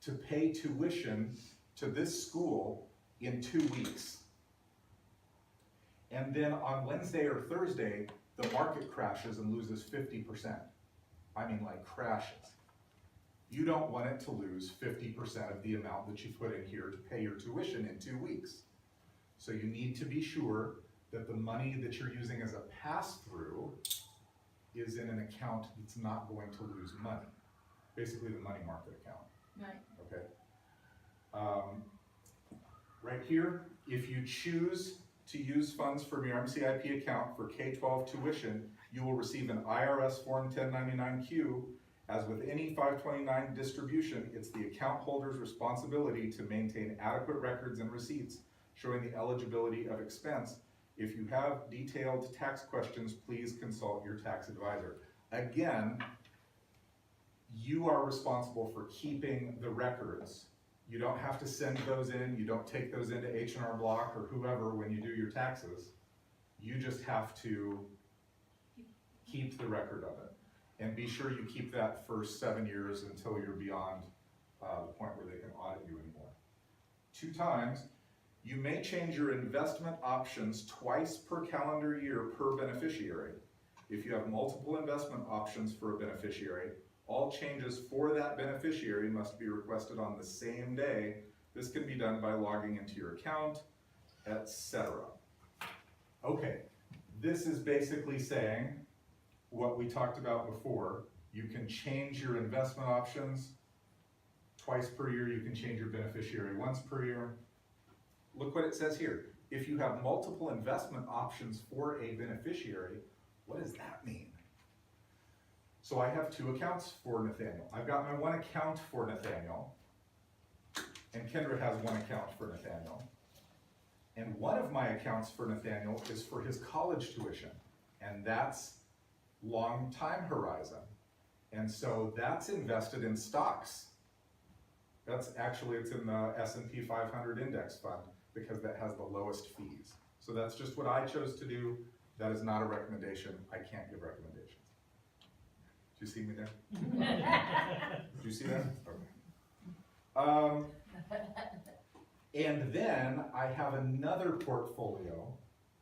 to pay tuition to this school in 2 weeks. And then on Wednesday or Thursday, the market crashes and loses 50%. I mean, like crashes. You don't want it to lose 50% of the amount that you put in here to pay your tuition in 2 weeks. So you need to be sure that the money that you're using as a pass-through is in an account that's not going to lose money. Basically the money market account. Right. Okay. Right here, if you choose to use funds from your MCIP account for K-12 tuition, you will receive an IRS Form 1099-Q. As with any 529 distribution, it's the account holder's responsibility to maintain adequate records and receipts showing the eligibility of expense. If you have detailed tax questions, please consult your tax advisor. Again, you are responsible for keeping the records. You don't have to send those in, you don't take those into H&R Block or whoever when you do your taxes. You just have to keep the record of it. And be sure you keep that for 7 years until you're beyond the point where they can audit you anymore. 2 times, you may change your investment options twice per calendar year per beneficiary. If you have multiple investment options for a beneficiary, all changes for that beneficiary must be requested on the same day. This can be done by logging into your account, etc. Okay, this is basically saying what we talked about before. You can change your investment options twice per year. You can change your beneficiary once per year. Look what it says here. If you have multiple investment options for a beneficiary, what does that mean? So I have 2 accounts for Nathaniel. I've got my 1 account for Nathaniel, and Kendra has 1 account for Nathaniel. And one of my accounts for Nathaniel is for his college tuition, and that's long time horizon. And so that's invested in stocks. That's actually, it's in the S&P 500 index fund because that has the lowest fees. So that's just what I chose to do. That is not a recommendation. I can't give recommendations. Do you see me there? Do you see that? Okay. And then I have another portfolio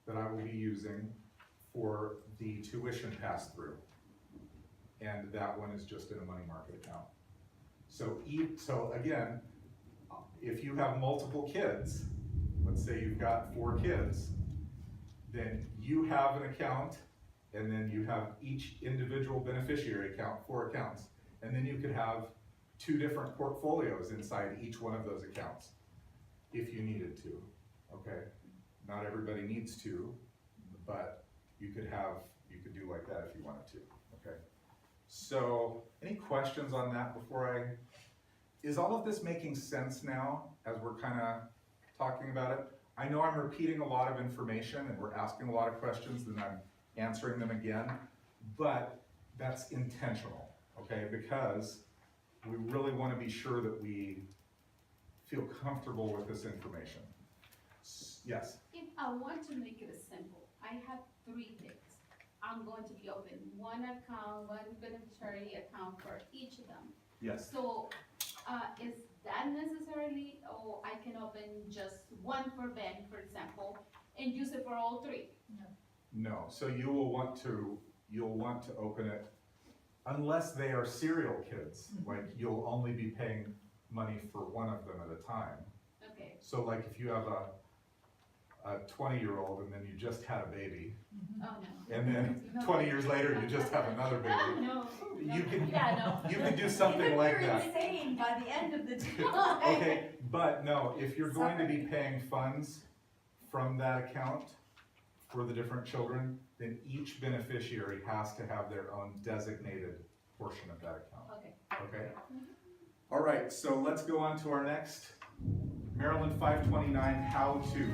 that I will be using for the tuition pass-through. And that one is just in a money market account. So again, if you have multiple kids, let's say you've got 4 kids, then you have an account, and then you have each individual beneficiary account, 4 accounts. And then you could have 2 different portfolios inside each one of those accounts, if you needed to, okay? Not everybody needs to, but you could do like that if you wanted to, okay? So, any questions on that before is all of this making sense now as we're kind of talking about it? I know I'm repeating a lot of information and we're asking a lot of questions and I'm answering them again, but that's intentional, okay? Because we really want to be sure that we feel comfortable with this information. Yes? If I want to make it simple, I have 3 kids. I'm going to be open 1 account, 1 beneficiary account for each of them. Yes. So, is that necessarily, or I can open just 1 for Ben, for example, and use it for all 3? No, so you'll want to open it, unless they are serial kids, like you'll only be paying money for 1 of them at a time. Okay. So like if you have a 20-year-old and then you just had a baby, Oh, no. and then 20 years later you just have another baby, No. you can Yeah, no. you can do something like that. You're insane by the end of the time. Okay, but no, if you're going to be paying funds from that account for the different children, then each beneficiary has to have their own designated portion of that account. Okay. Okay? All right, so let's go on to our next Maryland 529 how-to.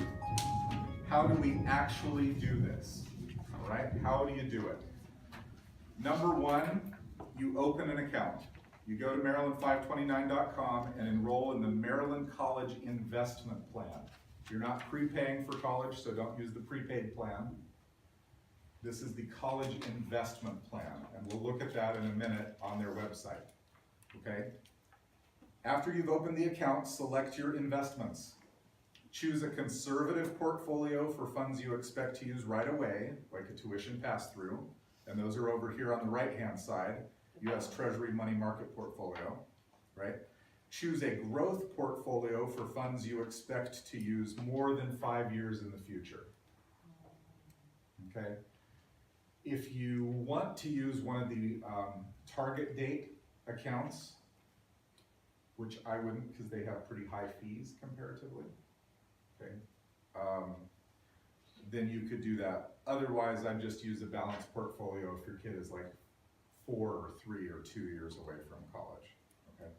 How do we actually do this? All right, how do you do it? Number 1, you open an account. You go to maryland529.com and enroll in the Maryland College Investment Plan. You're not prepaying for college, so don't use the prepaid plan. This is the College Investment Plan, and we'll look at that in a minute on their website, okay? After you've opened the account, select your investments. Choose a conservative portfolio for funds you expect to use right away, like a tuition pass-through, and those are over here on the right-hand side, U.S. Treasury money market portfolio, right? Choose a growth portfolio for funds you expect to use more than 5 years in the future, okay? If you want to use one of the target date accounts, which I wouldn't because they have pretty high fees comparatively, okay? Then you could do that. Otherwise, I'd just use a balanced portfolio if your kid is like 4 or 3 or 2 years away from college, okay?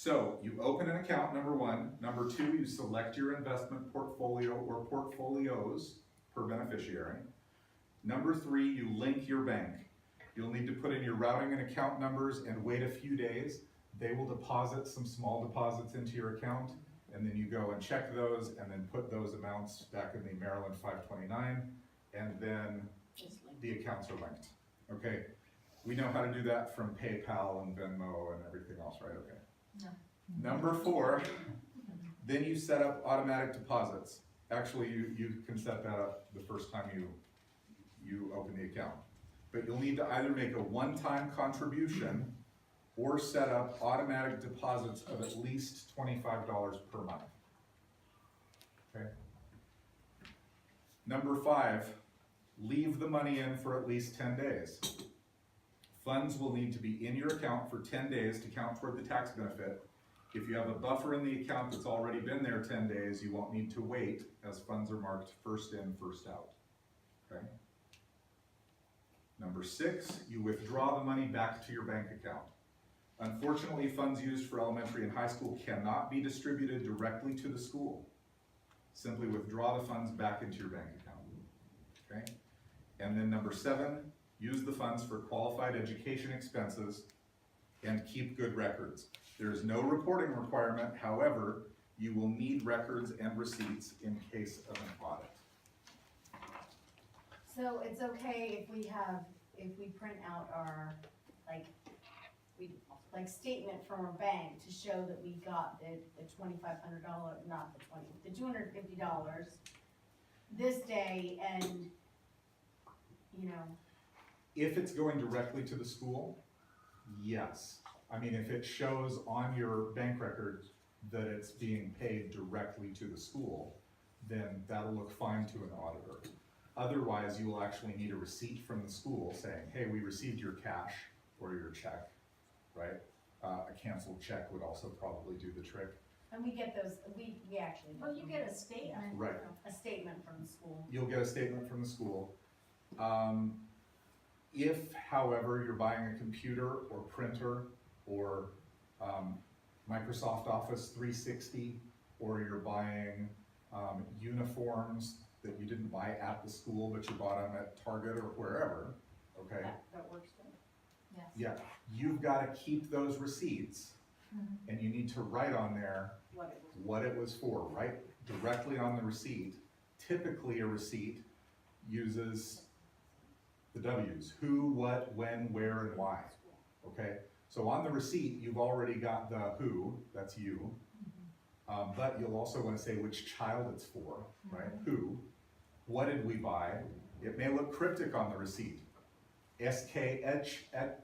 So you open an account, number one. Number two, you select your investment portfolio or portfolios per beneficiary. Number three, you link your bank. You'll need to put in your routing and account numbers and wait a few days. They will deposit some small deposits into your account, and then you go and check those and then put those amounts back in the Maryland 529, and then the accounts are linked. Okay, we know how to do that from PayPal and Venmo and everything else, right? Okay. No. Number four, then you set up automatic deposits. Actually, you can set that up the first time you open the account. But you'll need to either make a one-time contribution or set up automatic deposits of at least $25 per month. Okay. Number five, leave the money in for at least 10 days. Funds will need to be in your account for 10 days to count toward the tax benefit. If you have a buffer in the account that's already been there 10 days, you won't need to wait, as funds are marked first in, first out. Okay? Number six, you withdraw the money back to your bank account. Unfortunately, funds used for elementary and high school cannot be distributed directly to the school. Simply withdraw the funds back into your bank account. Okay? And then number seven, use the funds for qualified education expenses and keep good records. There is no reporting requirement, however, you will need records and receipts in case of an audit. So it's okay if we print out our, statement from our bank to show that we got the $2,500, not the $250 this day, and, If it's going directly to the school, yes. I mean, if it shows on your bank record that it's being paid directly to the school, then that'll look fine to an auditor. Otherwise, you will actually need a receipt from the school saying, hey, we received your cash or your check, right? A canceled check would also probably do the trick. and we get those, we actually. Well, you get a statement. Right. A statement from the school. You'll get a statement from the school. If, however, you're buying a computer or printer or Microsoft Office 360, or you're buying uniforms that you didn't buy at the school, but you bought them at Target or wherever, okay? That works too. Yes. Yeah, you've gotta keep those receipts, and you need to write on there what it was for, right? Directly on the receipt. Typically, a receipt uses the W's: who, what, when, where, and why, okay? So on the receipt, you've already got the who, that's you, but you'll also wanna say which child it's for, right? Who, what did we buy? It may look cryptic on the receipt. SKH,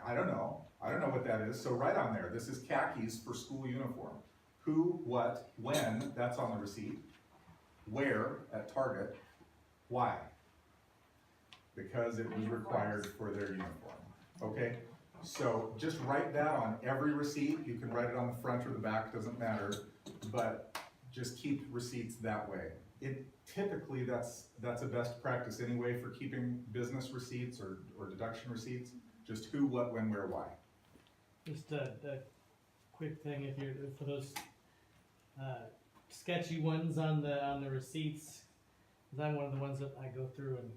I don't know what that is, so write on there, this is khakis for school uniform. Who, what, when, that's on the receipt. Where, at Target. Why? Because it was required for their uniform, okay? So just write that on every receipt. You can write it on the front or the back, doesn't matter, but just keep receipts that way. Typically, that's a best practice anyway for keeping business receipts or deduction receipts. Just who, what, when, where, why. Just a quick thing, for those sketchy ones on the receipts, 'cause I'm one of the ones that I go through and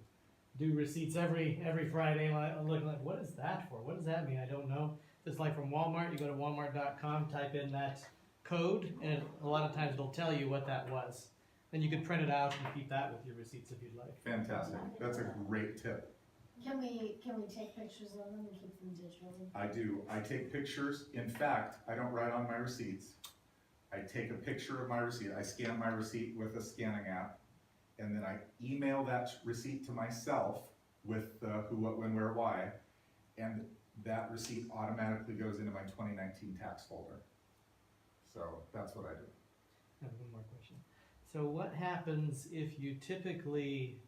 do receipts every Friday, and I'm looking like, what is that for? What does that mean? I don't know. Just like from Walmart, you go to walmart.com, type in that code, and a lot of times it'll tell you what that was. Then you can print it out and keep that with your receipts if you'd like. Fantastic, that's a great tip. Can we take pictures of them and keep them digitally? I do, I take pictures. In fact, I don't write on my receipts. I take a picture of my receipt, I scan my receipt with a scanning app, and then I email that receipt to myself with the who, what, when, where, why, and that receipt automatically goes into my 2019 tax folder. So that's what I do. I have one more question. So what happens if you typically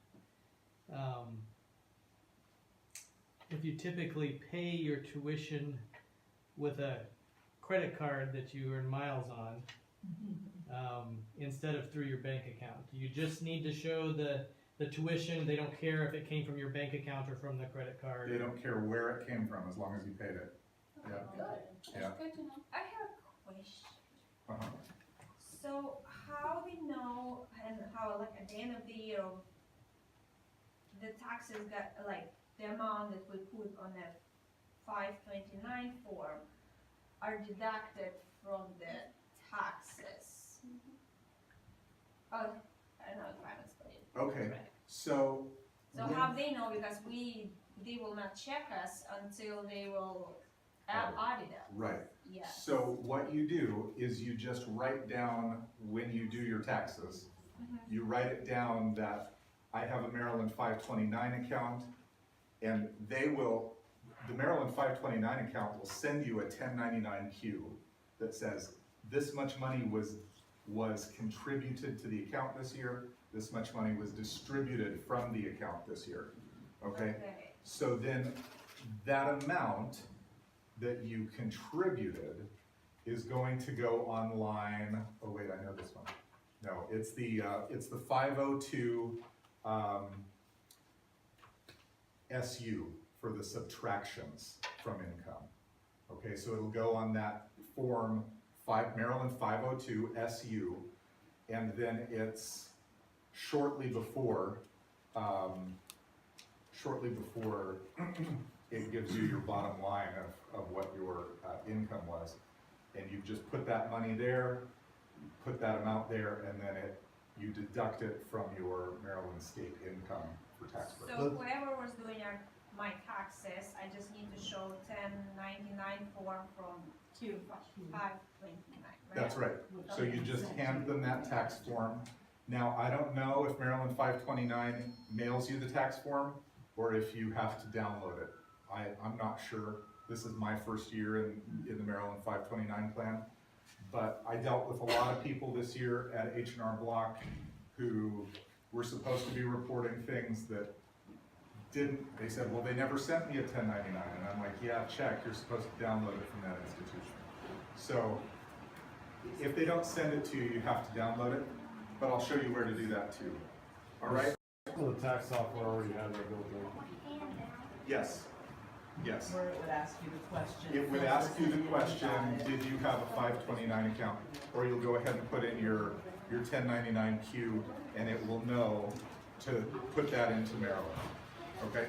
pay your tuition with a credit card that you earn miles on, instead of through your bank account? You just need to show the tuition. They don't care if it came from your bank account or from the credit card. They don't care where it came from as long as you paid it. Yeah. Good. Yeah. That's good to know. I have a question. So how we know and how like at the end of the year, the taxes got like the amount that we put on the 529 form are deducted from the taxes. Oh, I don't know if I'm explaining. Okay, Right. so. So when- how they know, because they will not check us until they will audit us. Right. Yes. So what you do is you just write down when you do your taxes, you write it down that I have a Maryland 529 account, and the Maryland 529 account will send you a 1099-Q that says this much money was contributed to the account this year, this much money was distributed from the account this year, okay? So then that amount that you contributed is going to go online. Oh wait, I know this one. No, it's the 502 SU for the subtractions from income. Okay, so it'll go on that form Maryland 502 SU, and then it's shortly before it gives you your bottom line of what your income was. And you just put that money there, put that amount there, and then you deduct it from your Maryland state income for tax purposes. So whoever was doing my taxes, I just need to show 1099 form from Q529, right? That's right. So you just hand them that tax form. Now, I don't know if Maryland 529 mails you the tax form or if you have to download it. I'm not sure. This is my first year in the Maryland 529 plan. But I dealt with a lot of people this year at H&R Block who were supposed to be reporting things that didn't. They said, well, they never sent me a 1099. And I'm like, yeah, check. You're supposed to download it from that institution. So if they don't send it to you, you have to download it. But I'll show you where to do that too. All right? Well, the tax software already has that built in. Yes. Yes. Where it would ask you the question. It would ask you the question, did you have a 529 account? Or you'll go ahead and put in your 1099-Q and it will know to put that into Maryland. Okay?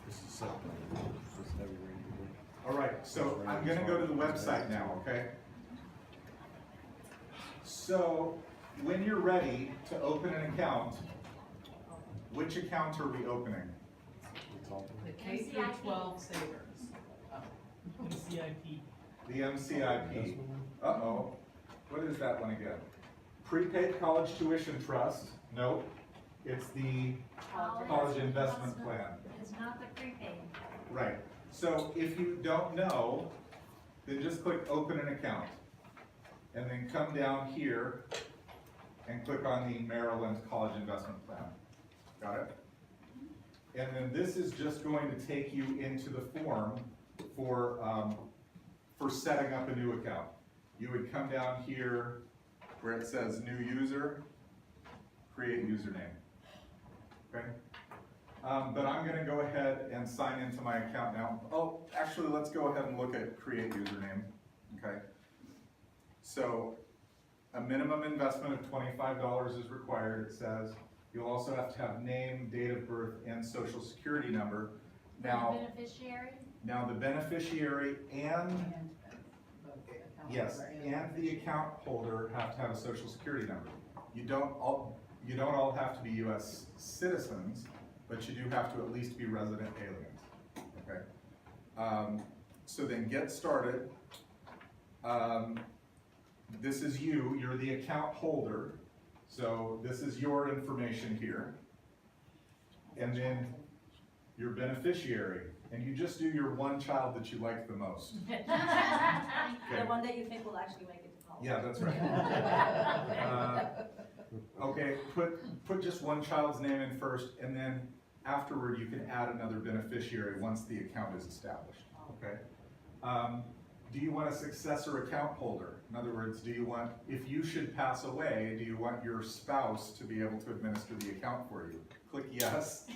This is something. This is heavy rain. All right, so I'm gonna go to the website now, okay? So when you're ready to open an account, which account are we opening? It's all. The K12 savers. CIP. The MCIP. Uh-oh, what is that one again? Prepaid College Tuition Trust? Nope, it's the College Investment Plan. It's not the prepaid. Right, so if you don't know, then just click Open an Account. And then come down here and click on the Maryland College Investment Plan. Got it? And then this is just going to take you into the form for setting up a new account. You would come down here where it says New User, create username. Okay? But I'm gonna go ahead and sign into my account now. Oh, actually, let's go ahead and look at create username, okay? So, a minimum investment of $25 is required, it says. You'll also have to have name, date of birth, and social security number. Now, the beneficiary and yes, and the account holder have to have a social security number. You don't all have to be U.S. citizens, but you do have to at least be resident aliens, okay? So then get started. This is you're the account holder, so this is your information here. And then your beneficiary, and you just do your one child that you like the most. Okay. The one that you think will actually make it to college. Yeah, that's right. Okay, put just one child's name in first, and then afterward you can add another beneficiary once the account is established, okay? Do you want a successor account holder? In other words, do you want, if you should pass away, do you want your spouse to be able to administer the account for you? Click yes,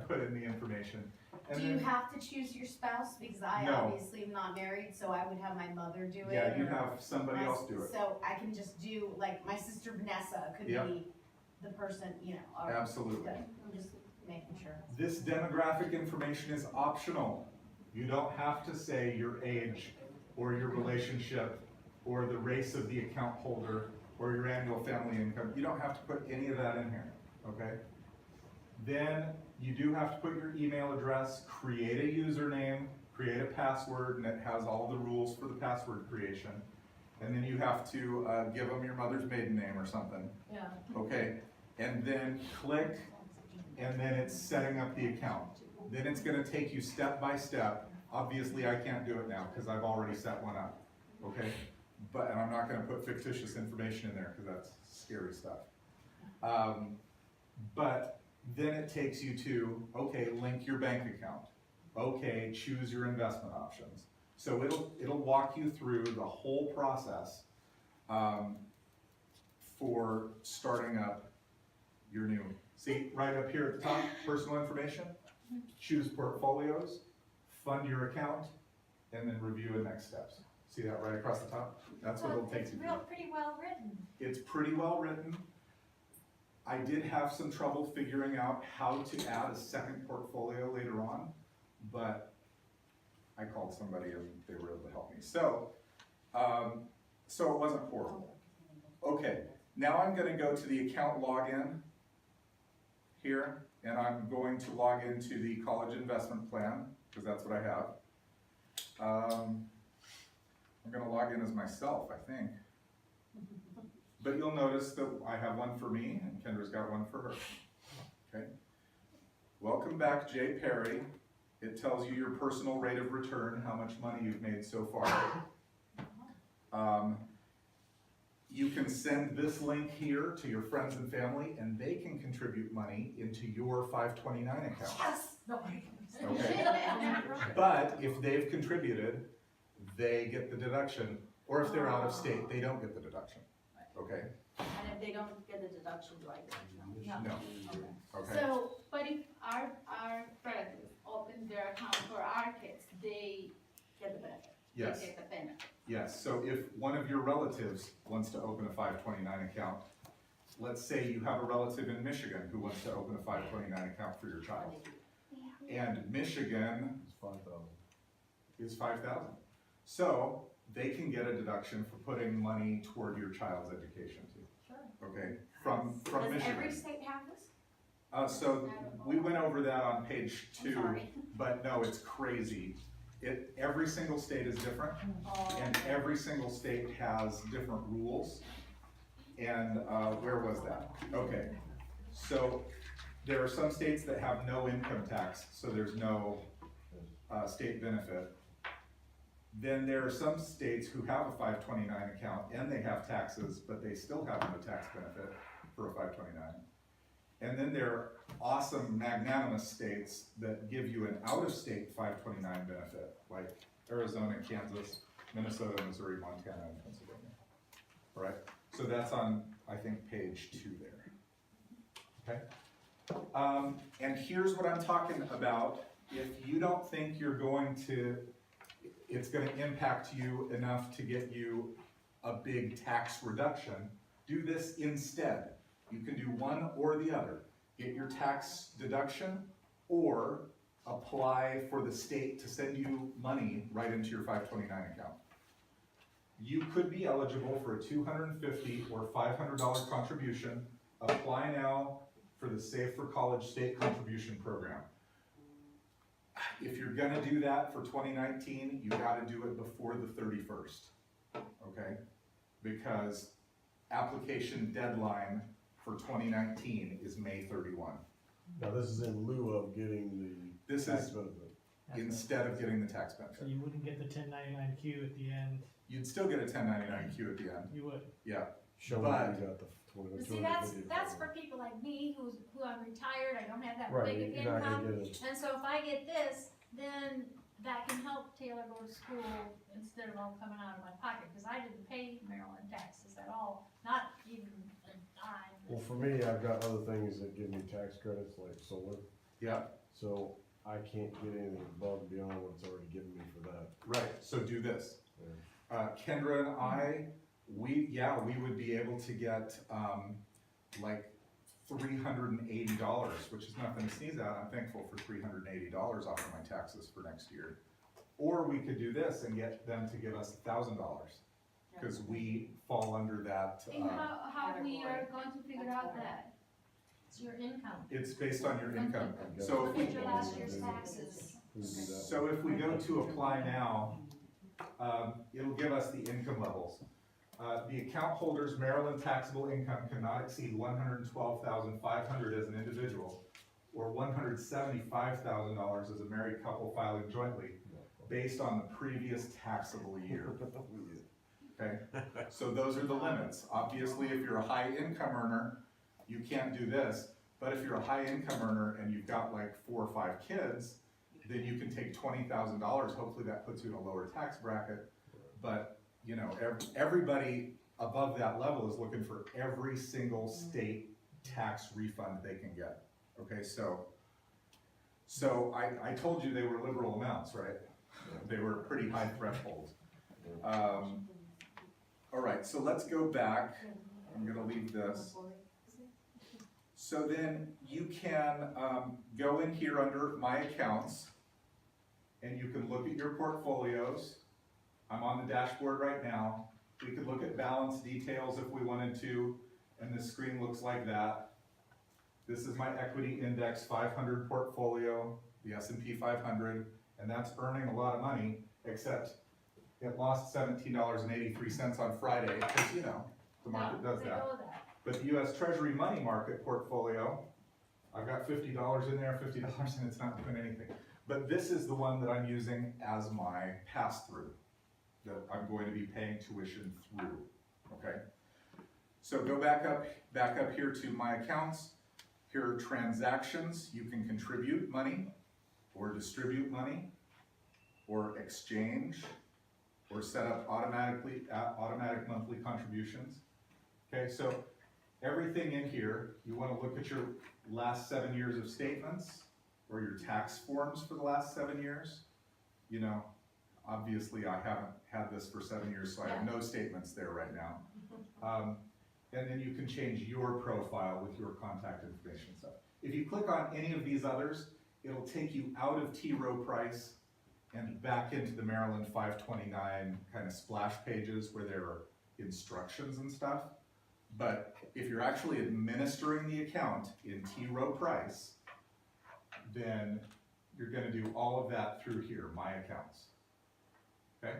put in the information, And Do you then- have to choose your spouse? Because I No. obviously am not married, so I would have my mother do it. Yeah, you or have somebody my- else do it. So I can just do, like, my sister Vanessa could Yep. be the person, you know, or, Absolutely. good. I'm just making sure. This demographic information is optional. You don't have to say your age, or your relationship, or the race of the account holder, or your annual family income. You don't have to put any of that in here, okay? Then you do have to put your email address, create a username, create a password, and it has all the rules for the password creation. And then you have to give them your mother's maiden name or something, Yeah. okay? And then click, and then it's setting up the account. Then it's gonna take you step by step. Obviously, I can't do it now, because I've already set one up, okay? But, and I'm not gonna put fictitious information in there, because that's scary stuff. But then it takes you to, okay, link your bank account. Okay, choose your investment options. So it'll walk you through the whole process for starting up your new, see, right up here at the top, personal information, choose portfolios, fund your account, and then review the next steps. See that right across the top? That's what it'll take It's you real, through. pretty well written. It's pretty well written. I did have some trouble figuring out how to add a second portfolio later on, but I called somebody and they were able to help me. So it wasn't horrible. Okay, now I'm gonna go to the account login here, and I'm going to log into the college investment plan, because that's what I have. I'm gonna log in as myself, I think. But you'll notice that I have one for me, and Kendra's got one for her. Okay. Welcome back, Jay Perry. It tells you your personal rate of return, how much money you've made so far. You can send this link here to your friends and family, and they can contribute money into your 529 account. Yes. No. Okay. But if they've contributed, they get the deduction, or if they're out of state, they don't get the deduction. Okay? And if they don't get the deduction, do I get it? No. Okay. Okay? So, but if our relatives open their account for our kids, they Get the benefit. Yes. get the benefit. Yes, so if one of your relatives wants to open a 529 account, let's say you have a relative in Michigan who wants to open a 529 account for your child. And Michigan It's 5,000. is 5,000. So they can get a deduction for putting money toward your child's education too. Sure. Okay, from Does Michigan. every state have this? So we went over that on page I'm 2, sorry. but no, it's crazy. Every single state is different. And every single state has different rules. And where was that? Okay, so there are some states that have no income tax, so there's no state benefit. Then there are some states who have a 529 account and they have taxes, but they still have no tax benefit for a 529. And then there are awesome magnanimous states that give you an out-of-state 529 benefit, like Arizona, Kansas, Minnesota, Missouri, Montana, and Pennsylvania. All right, so that's on, I think, page 2 there. Okay? And here's what I'm talking about. If you don't think you're going to, it's gonna impact you enough to get you a big tax reduction, do this instead. You can do one or the other. Get your tax deduction or apply for the state to send you money right into your 529 account. You could be eligible for a $250 or $500 contribution. Apply now for the Save for College State Contribution Program. If you're gonna do that for 2019, you gotta do it before the 31st, okay? Because application deadline for 2019 is May 31. Now, this is in lieu of getting This the tax is benefit. instead of getting the tax So benefit. you wouldn't get the 1099Q at the end, You'd still get a 1099-Q at the end, you would. yeah. Showing But- you got the 20. But see, that's for people like me, who I'm retired, I don't have that Right, big of you're not income. gonna get it. And so if I get this, then that can help Taylor go to school instead of all coming out of my pocket, because I didn't pay Maryland taxes at all, not even a dime. Well, for me, I've got other things that give me tax credits like solar. Yeah, So I can't get anything above and beyond what's already given me for that. Right, so do this. Yeah. Kendra and I, we would be able to get, like $380, which is nothing to sneeze at. I'm thankful for $380 off of my taxes for next year. Or we could do this and get them to give us $1,000, because we fall under that, And how we are going to figure out that? It's your income. it's based on your income. Okay. So if Look at we, your last year's taxes. Who do that? so if we go to apply now, it'll give us the income levels. The account holder's Maryland taxable income cannot exceed $112,500 as an individual, or $175,000 as a married couple filing jointly, based on the previous taxable year. Okay, so those are the limits. Obviously, if you're a high income earner, you can't do this, but if you're a high income earner and you've got like 4 or 5 kids, then you can take $20,000, hopefully that puts you in a lower tax bracket. But, you know, everybody above that level is looking for every single state tax refund they can get. Okay, so I told you they were liberal amounts, right? They were pretty high thresholds. All right, so let's go back. I'm gonna leave this. So then you can go in here under My Accounts, and you can look at your portfolios. I'm on the dashboard right now. We could look at balance details if we wanted to, and the screen looks like that. This is my equity index 500 portfolio, the S&P 500, and that's earning a lot of money, except it lost $17.83 on Friday, because, you know, the market does that. But the US Treasury money market portfolio, I've got $50 in there, $50, and it's not doing anything. But this is the one that I'm using as my pass-through, that I'm going to be paying tuition through, okay? So go back up here to My Accounts. Here are transactions. You can contribute money, or distribute money, or exchange, or set up automatic monthly contributions. Okay, so everything in here, you want to look at your last 7 years of statements, or your tax forms for the last 7 years. You know, obviously I haven't had this for 7 years, so I have no statements there right now. And then you can change your profile with your contact information stuff. If you click on any of these others, it'll take you out of T row price and back into the Maryland 529 kind of splash pages where there are instructions and stuff. But if you're actually administering the account in T row price, then you're going to do all of that through here, My Accounts. Okay?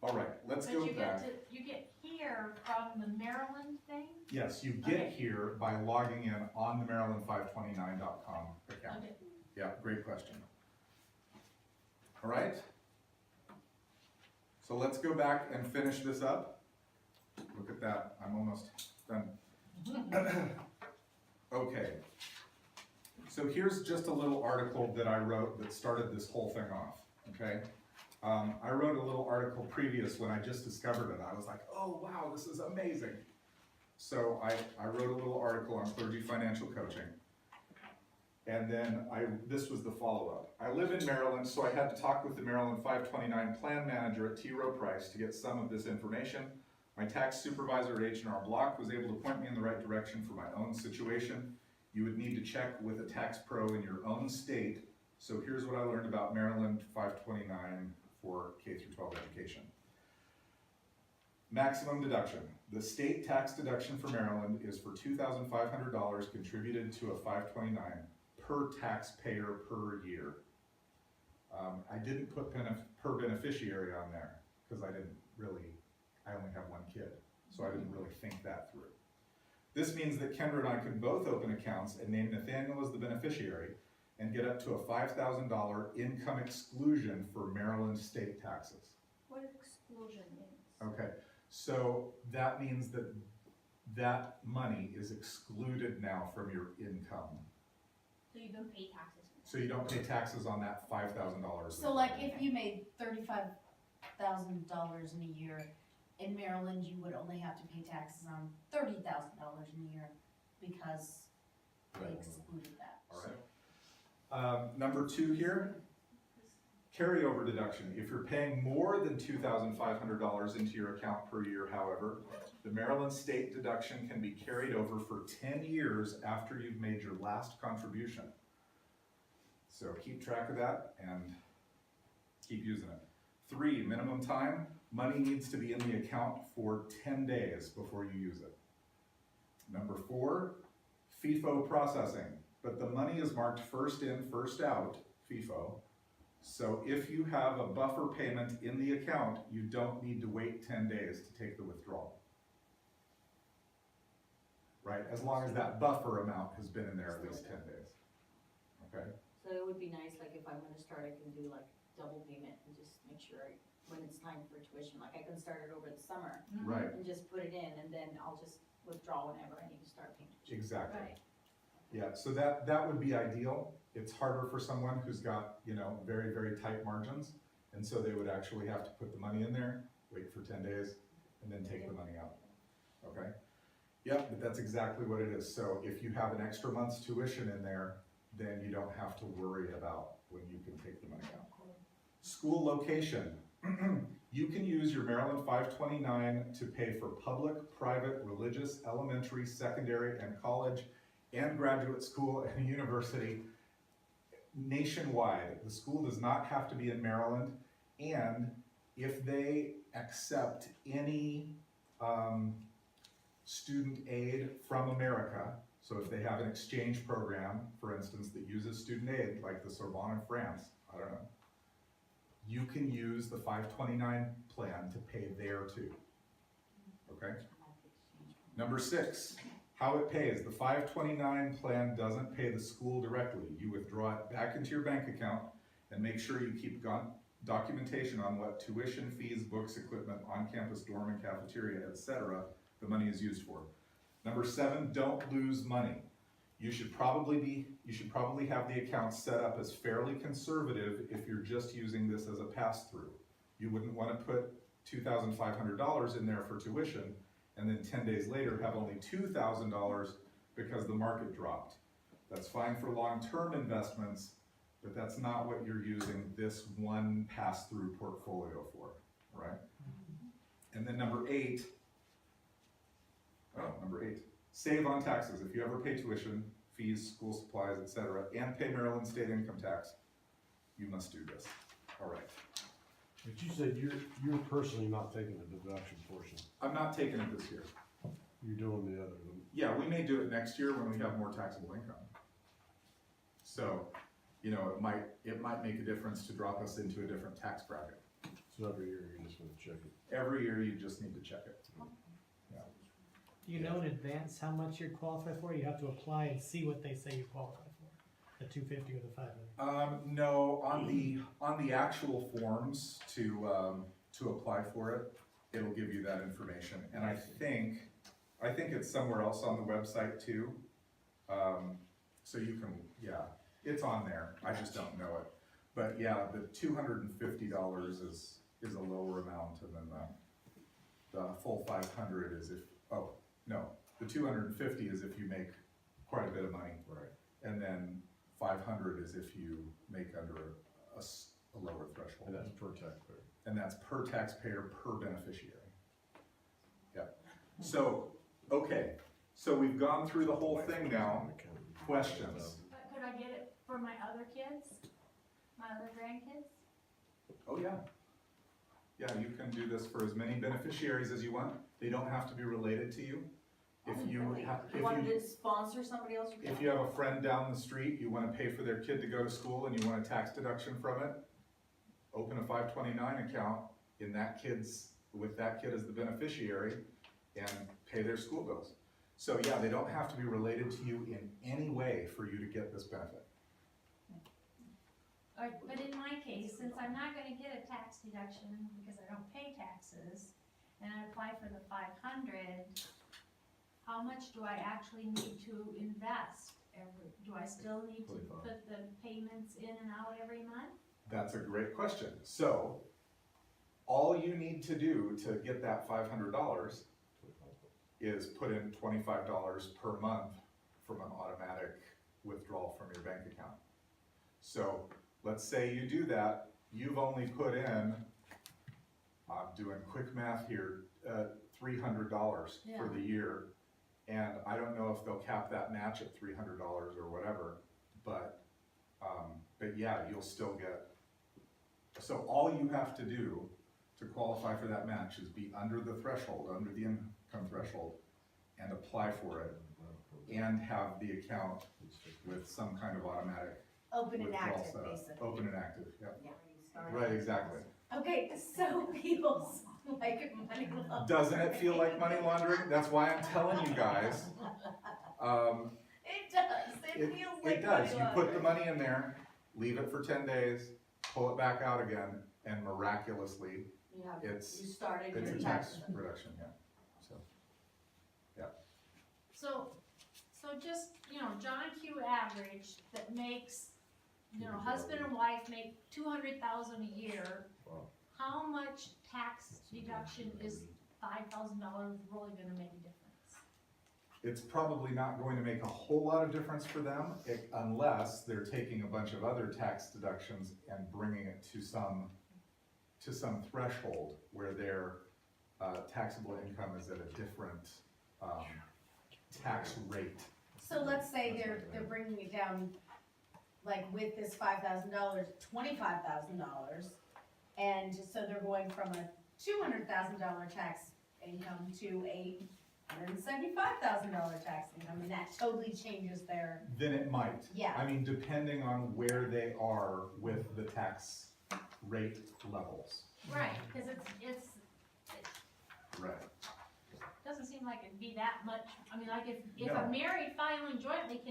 All right, let's go back. You get here from the Maryland thing? Yes, you get here by logging in on the Maryland529.com account. Okay. Yeah, great question. All right. So let's go back and finish this up. Look at that, I'm almost done. Okay. So here's just a little article that I wrote that started this whole thing off, okay? I wrote a little article previous when I just discovered it. I was like, oh wow, this is amazing. So I wrote a little article on clergy financial coaching. And then this was the follow-up. I live in Maryland, so I had to talk with the Maryland 529 plan manager at T row price to get some of this information. My tax supervisor at H&R Block was able to point me in the right direction for my own situation. You would need to check with a tax pro in your own state. So here's what I learned about Maryland 529 for K12 education. Maximum deduction. The state tax deduction for Maryland is for $2,500 contributed to a 529 per taxpayer per year. I didn't put per beneficiary on there because I only have one kid, so I didn't really think that through. This means that Kendra and I can both open accounts and name Nathaniel as the beneficiary and get up to a $5,000 income exclusion for Maryland state taxes. What exclusion means? Okay, so that means that that money is excluded now from your income. So you don't pay taxes. So you don't pay taxes on that $5,000. So like if you made $35,000 in a year, in Maryland, you would only have to pay taxes on $30,000 in a year because they excluded that. all right? Number 2 here, carryover deduction. If you're paying more than $2,500 into your account per year, however, the Maryland state deduction can be carried over for 10 years after you've made your last contribution. So keep track of that and keep using it. 3, minimum time. Money needs to be in the account for 10 days before you use it. Number 4, FIFO processing, but the money is marked first in, first out, FIFO. So if you have a buffer payment in the account, you don't need to wait 10 days to take the withdrawal. Right, as long as that buffer amount has been in there at least 10 days. Okay? So it would be nice, like if I'm gonna start, I can do like double payment and just make sure when it's time for tuition, like I can start it over the summer Right, and just put it in and then I'll just withdraw whenever I need to start paying tuition. exactly. Right. Yeah, so that would be ideal. It's harder for someone who's got, you know, very, very tight margins. And so they would actually have to put the money in there, wait for 10 days, and then take the money out. Okay? Yep, but that's exactly what it is. So if you have an extra month's tuition in there, then you don't have to worry about when you can take the money out. School location. You can use your Maryland 529 to pay for public, private, religious, elementary, secondary, and college, and graduate school and university nationwide. The school does not have to be in Maryland, and if they accept any student aid from America, so if they have an exchange program, for instance, that uses student aid, like the Sorbonne in France, I don't know, you can use the 529 plan to pay there too, okay? Number 6, how it pays. The 529 plan doesn't pay the school directly. You withdraw it back into your bank account and make sure you keep documentation on what tuition, fees, books, equipment, on-campus dorm and cafeteria, etc. the money is used for. Number 7, don't lose money. You should probably have the account set up as fairly conservative if you're just using this as a pass-through. You wouldn't want to put $2,500 in there for tuition and then 10 days later have only $2,000 because the market dropped. That's fine for long-term investments, but that's not what you're using this one pass-through portfolio for, right? And then number 8, save on taxes. If you ever pay tuition, fees, school supplies, etc., and pay Maryland state income tax, you must do this. All right. But you said you're personally not taking the deduction portion. I'm not taking it this year. You're doing the other. Yeah, we may do it next year when we have more taxable income. So, you know, it might make a difference to drop us into a different tax bracket. So every year you're just gonna check it. Every year you just need to check it. Do you know in advance how much you're qualified for? You have to apply and see what they say you qualify for, the 250 or the 500. No, on the actual forms to apply for it, it'll give you that information. And I think it's somewhere else on the website too. So you can, yeah, it's on there. I just don't know it. But yeah, the $250 is a lower amount, and then the full 500 is if, oh, no, the 250 is if you make quite a bit of money. Right. And then 500 is if you make under a lower threshold. And that's per taxpayer. And that's per taxpayer, per beneficiary. Yep. So, okay, so we've gone through the whole thing now. Questions? But could I get it for my other kids? My other grandkids? Oh, yeah. Yeah, you can do this for as many beneficiaries as you want. They don't have to be related to you. If you have, You wanted to sponsor somebody else, you can. if you have a friend down the street, you wanna pay for their kid to go to school and you want a tax deduction from it, open a 529 account with that kid as the beneficiary and pay their school bills. So yeah, they don't have to be related to you in any way for you to get this benefit. But in my case, since I'm not gonna get a tax deduction because I don't pay taxes, and I apply for the 500, how much do I actually need to invest do I still need to put the payments in and out every month? That's a great question. So, all you need to do to get that $500 is put in $25 per month from an automatic withdrawal from your bank account. So let's say you do that, you've only put in, I'm doing quick math here, $300 for the year. And I don't know if they'll cap that match at $300 or whatever, but yeah, you'll still get, so all you have to do to qualify for that match is be under the threshold, under the income threshold, and apply for it, and have the account with some kind of automatic Open and withdrawal active, setup. basically. Open and active, yeah. Yeah. Right, exactly. Okay, so feels like money laundering. Doesn't it feel like money laundering? That's why I'm telling you guys. It does, it feels like It does, money you put the laundering. money in there, leave it for 10 days, pull it back out again, and miraculously, You have, it's, you started it's your a tax tax. reduction, yeah. So just, John Q average that makes, husband and wife make 200,000 a year. Wow. How much tax deduction is $5,000 really gonna make a difference? It's probably not going to make a whole lot of difference for them, unless they're taking a bunch of other tax deductions and bringing it to some threshold where their taxable income is at a different tax rate. So let's say they're bringing it down, like with this $5,000, $25,000. And so they're going from a $200,000 tax income to a $175,000 tax income, and that totally changes their, Then it might. yeah. I mean, depending on where they are with the tax rate levels. Right, cause it's, Right. doesn't seem like it'd be that much, I mean, like if No. a married filing jointly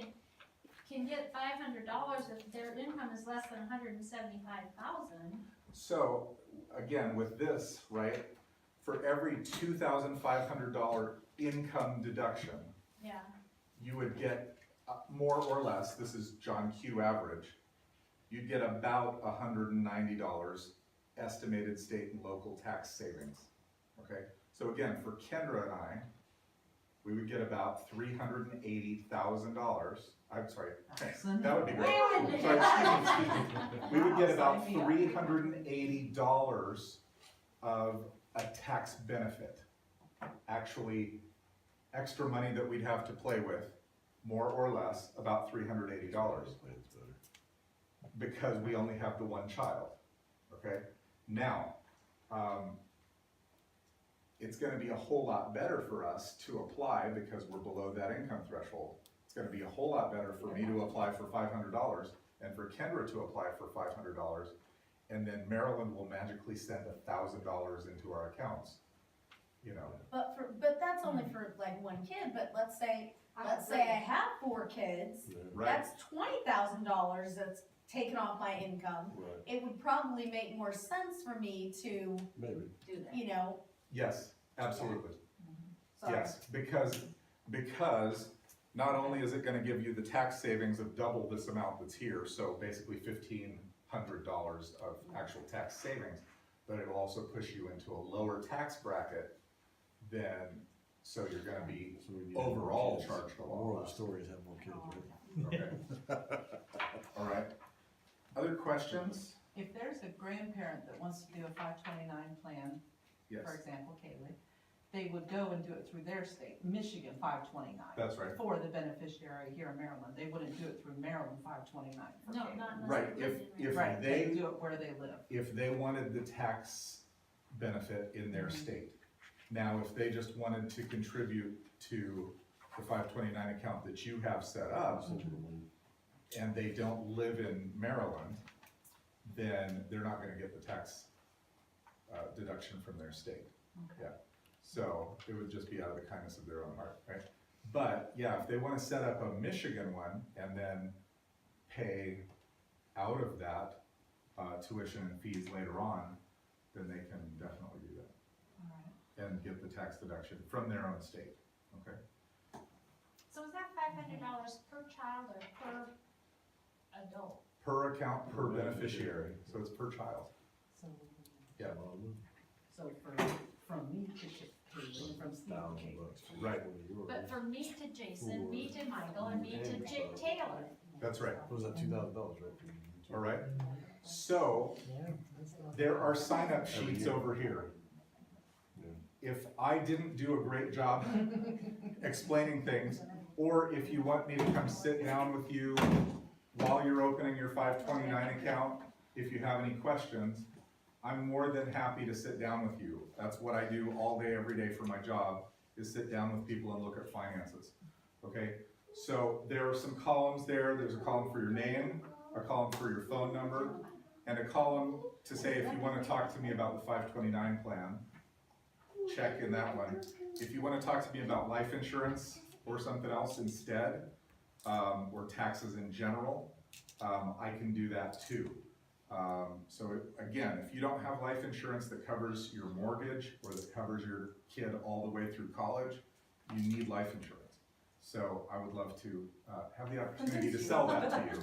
can get $500 if their income is less than 175,000. So, again, with this, right, for every $2,500 income deduction, Yeah, you would get more or less, this is John Q average, you'd get about $190 estimated state and local tax savings, okay? So again, for Kendra and I, we would get about $380,000, I'm sorry, that would be great. Sorry, excuse me. We would get about $380 of a tax benefit. Actually, extra money that we'd have to play with, more or less, about $380. Because we only have the one child, okay? Now, it's gonna be a whole lot better for us to apply because we're below that income threshold. It's gonna be a whole lot better for me to apply for $500 and for Kendra to apply for $500. And then Maryland will magically send $1,000 into our accounts, But that's only for like one kid, but let's say I have 4 kids, right? that's $20,000 that's taken off my income. Right, It would probably make more sense for me to, maybe. do that, Yes, absolutely. sorry. Yes, because not only is it gonna give you the tax savings of double this amount that's here, so basically $1,500 of actual tax savings, but it'll also push you into a lower tax bracket than, so you're gonna be So we need more overall kids. charged a lot Moral of less. the story is have more kids, right? Okay. All right. Other questions? If there's a grandparent that wants to do a 529 plan, Yes, for example, Kaylee, they would go and do it through their state, Michigan 529. that's right. For the beneficiary here in Maryland, they wouldn't do it through Maryland 529 for no, Kaylee. not unless. Right, they live in if Right, they- they do it where they live. If they wanted the tax benefit in their state. Now, if they just wanted to contribute to the 529 account that you have set up, and they don't live in Maryland, then they're not gonna get the tax deduction from their state. Okay. Yeah, so it would just be out of the kindness of their own heart, right? But, yeah, if they wanna set up a Michigan one and then pay out of that tuition and fees later on, then they can definitely do that Alright. and get the tax deduction from their own state, okay? So is that $500 per child or per adult? Per account, per beneficiary, so it's per child. So, Yeah. so from me to Kaylee, from Steve to Kaylee. Right. But from me to Jason, me to Michael, and me to Taylor, That's right, What was that, $2,000, right? all right? So, Yeah, that's not. there are sign-up Every sheets year. over here. If I didn't do a great job explaining things, or if you want me to come sit down with you while you're opening your 529 account, if you have any questions, I'm more than happy to sit down with you. That's what I do all day, every day for my job, is sit down with people and look at finances, okay? So there are some columns there. There's a column for your name, a column for your phone number, and a column to say if you want to talk to me about the 529 plan, check in that one. If you want to talk to me about life insurance or something else instead, or taxes in general, I can do that too. Again, if you don't have life insurance that covers your mortgage or that covers your kid all the way through college, you need life insurance. So I would love to have the opportunity to sell that to you.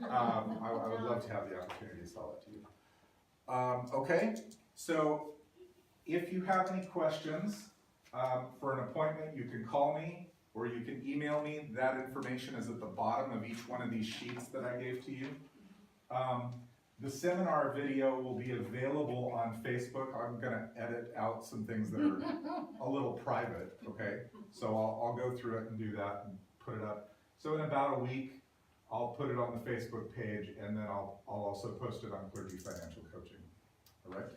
I would love to have the opportunity to sell that to you. Okay, so if you have any questions for an appointment, you can call me or you can email me. That information is at the bottom of each one of these sheets that I gave to you. The seminar video will be available on Facebook. I'm gonna edit out some things that are a little private, okay? So I'll go through it and do that and put it up. So in about a week, I'll put it on the Facebook page and then I'll also post it on Clergy Financial Coaching, all right?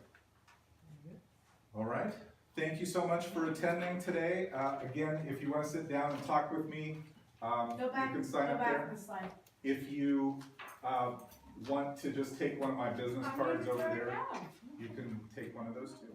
All right, thank you so much for attending today. Again, if you wanna sit down and talk with me, you can sign up there. The slide. If you want to just take one of my business cards over there, you can take one of those too.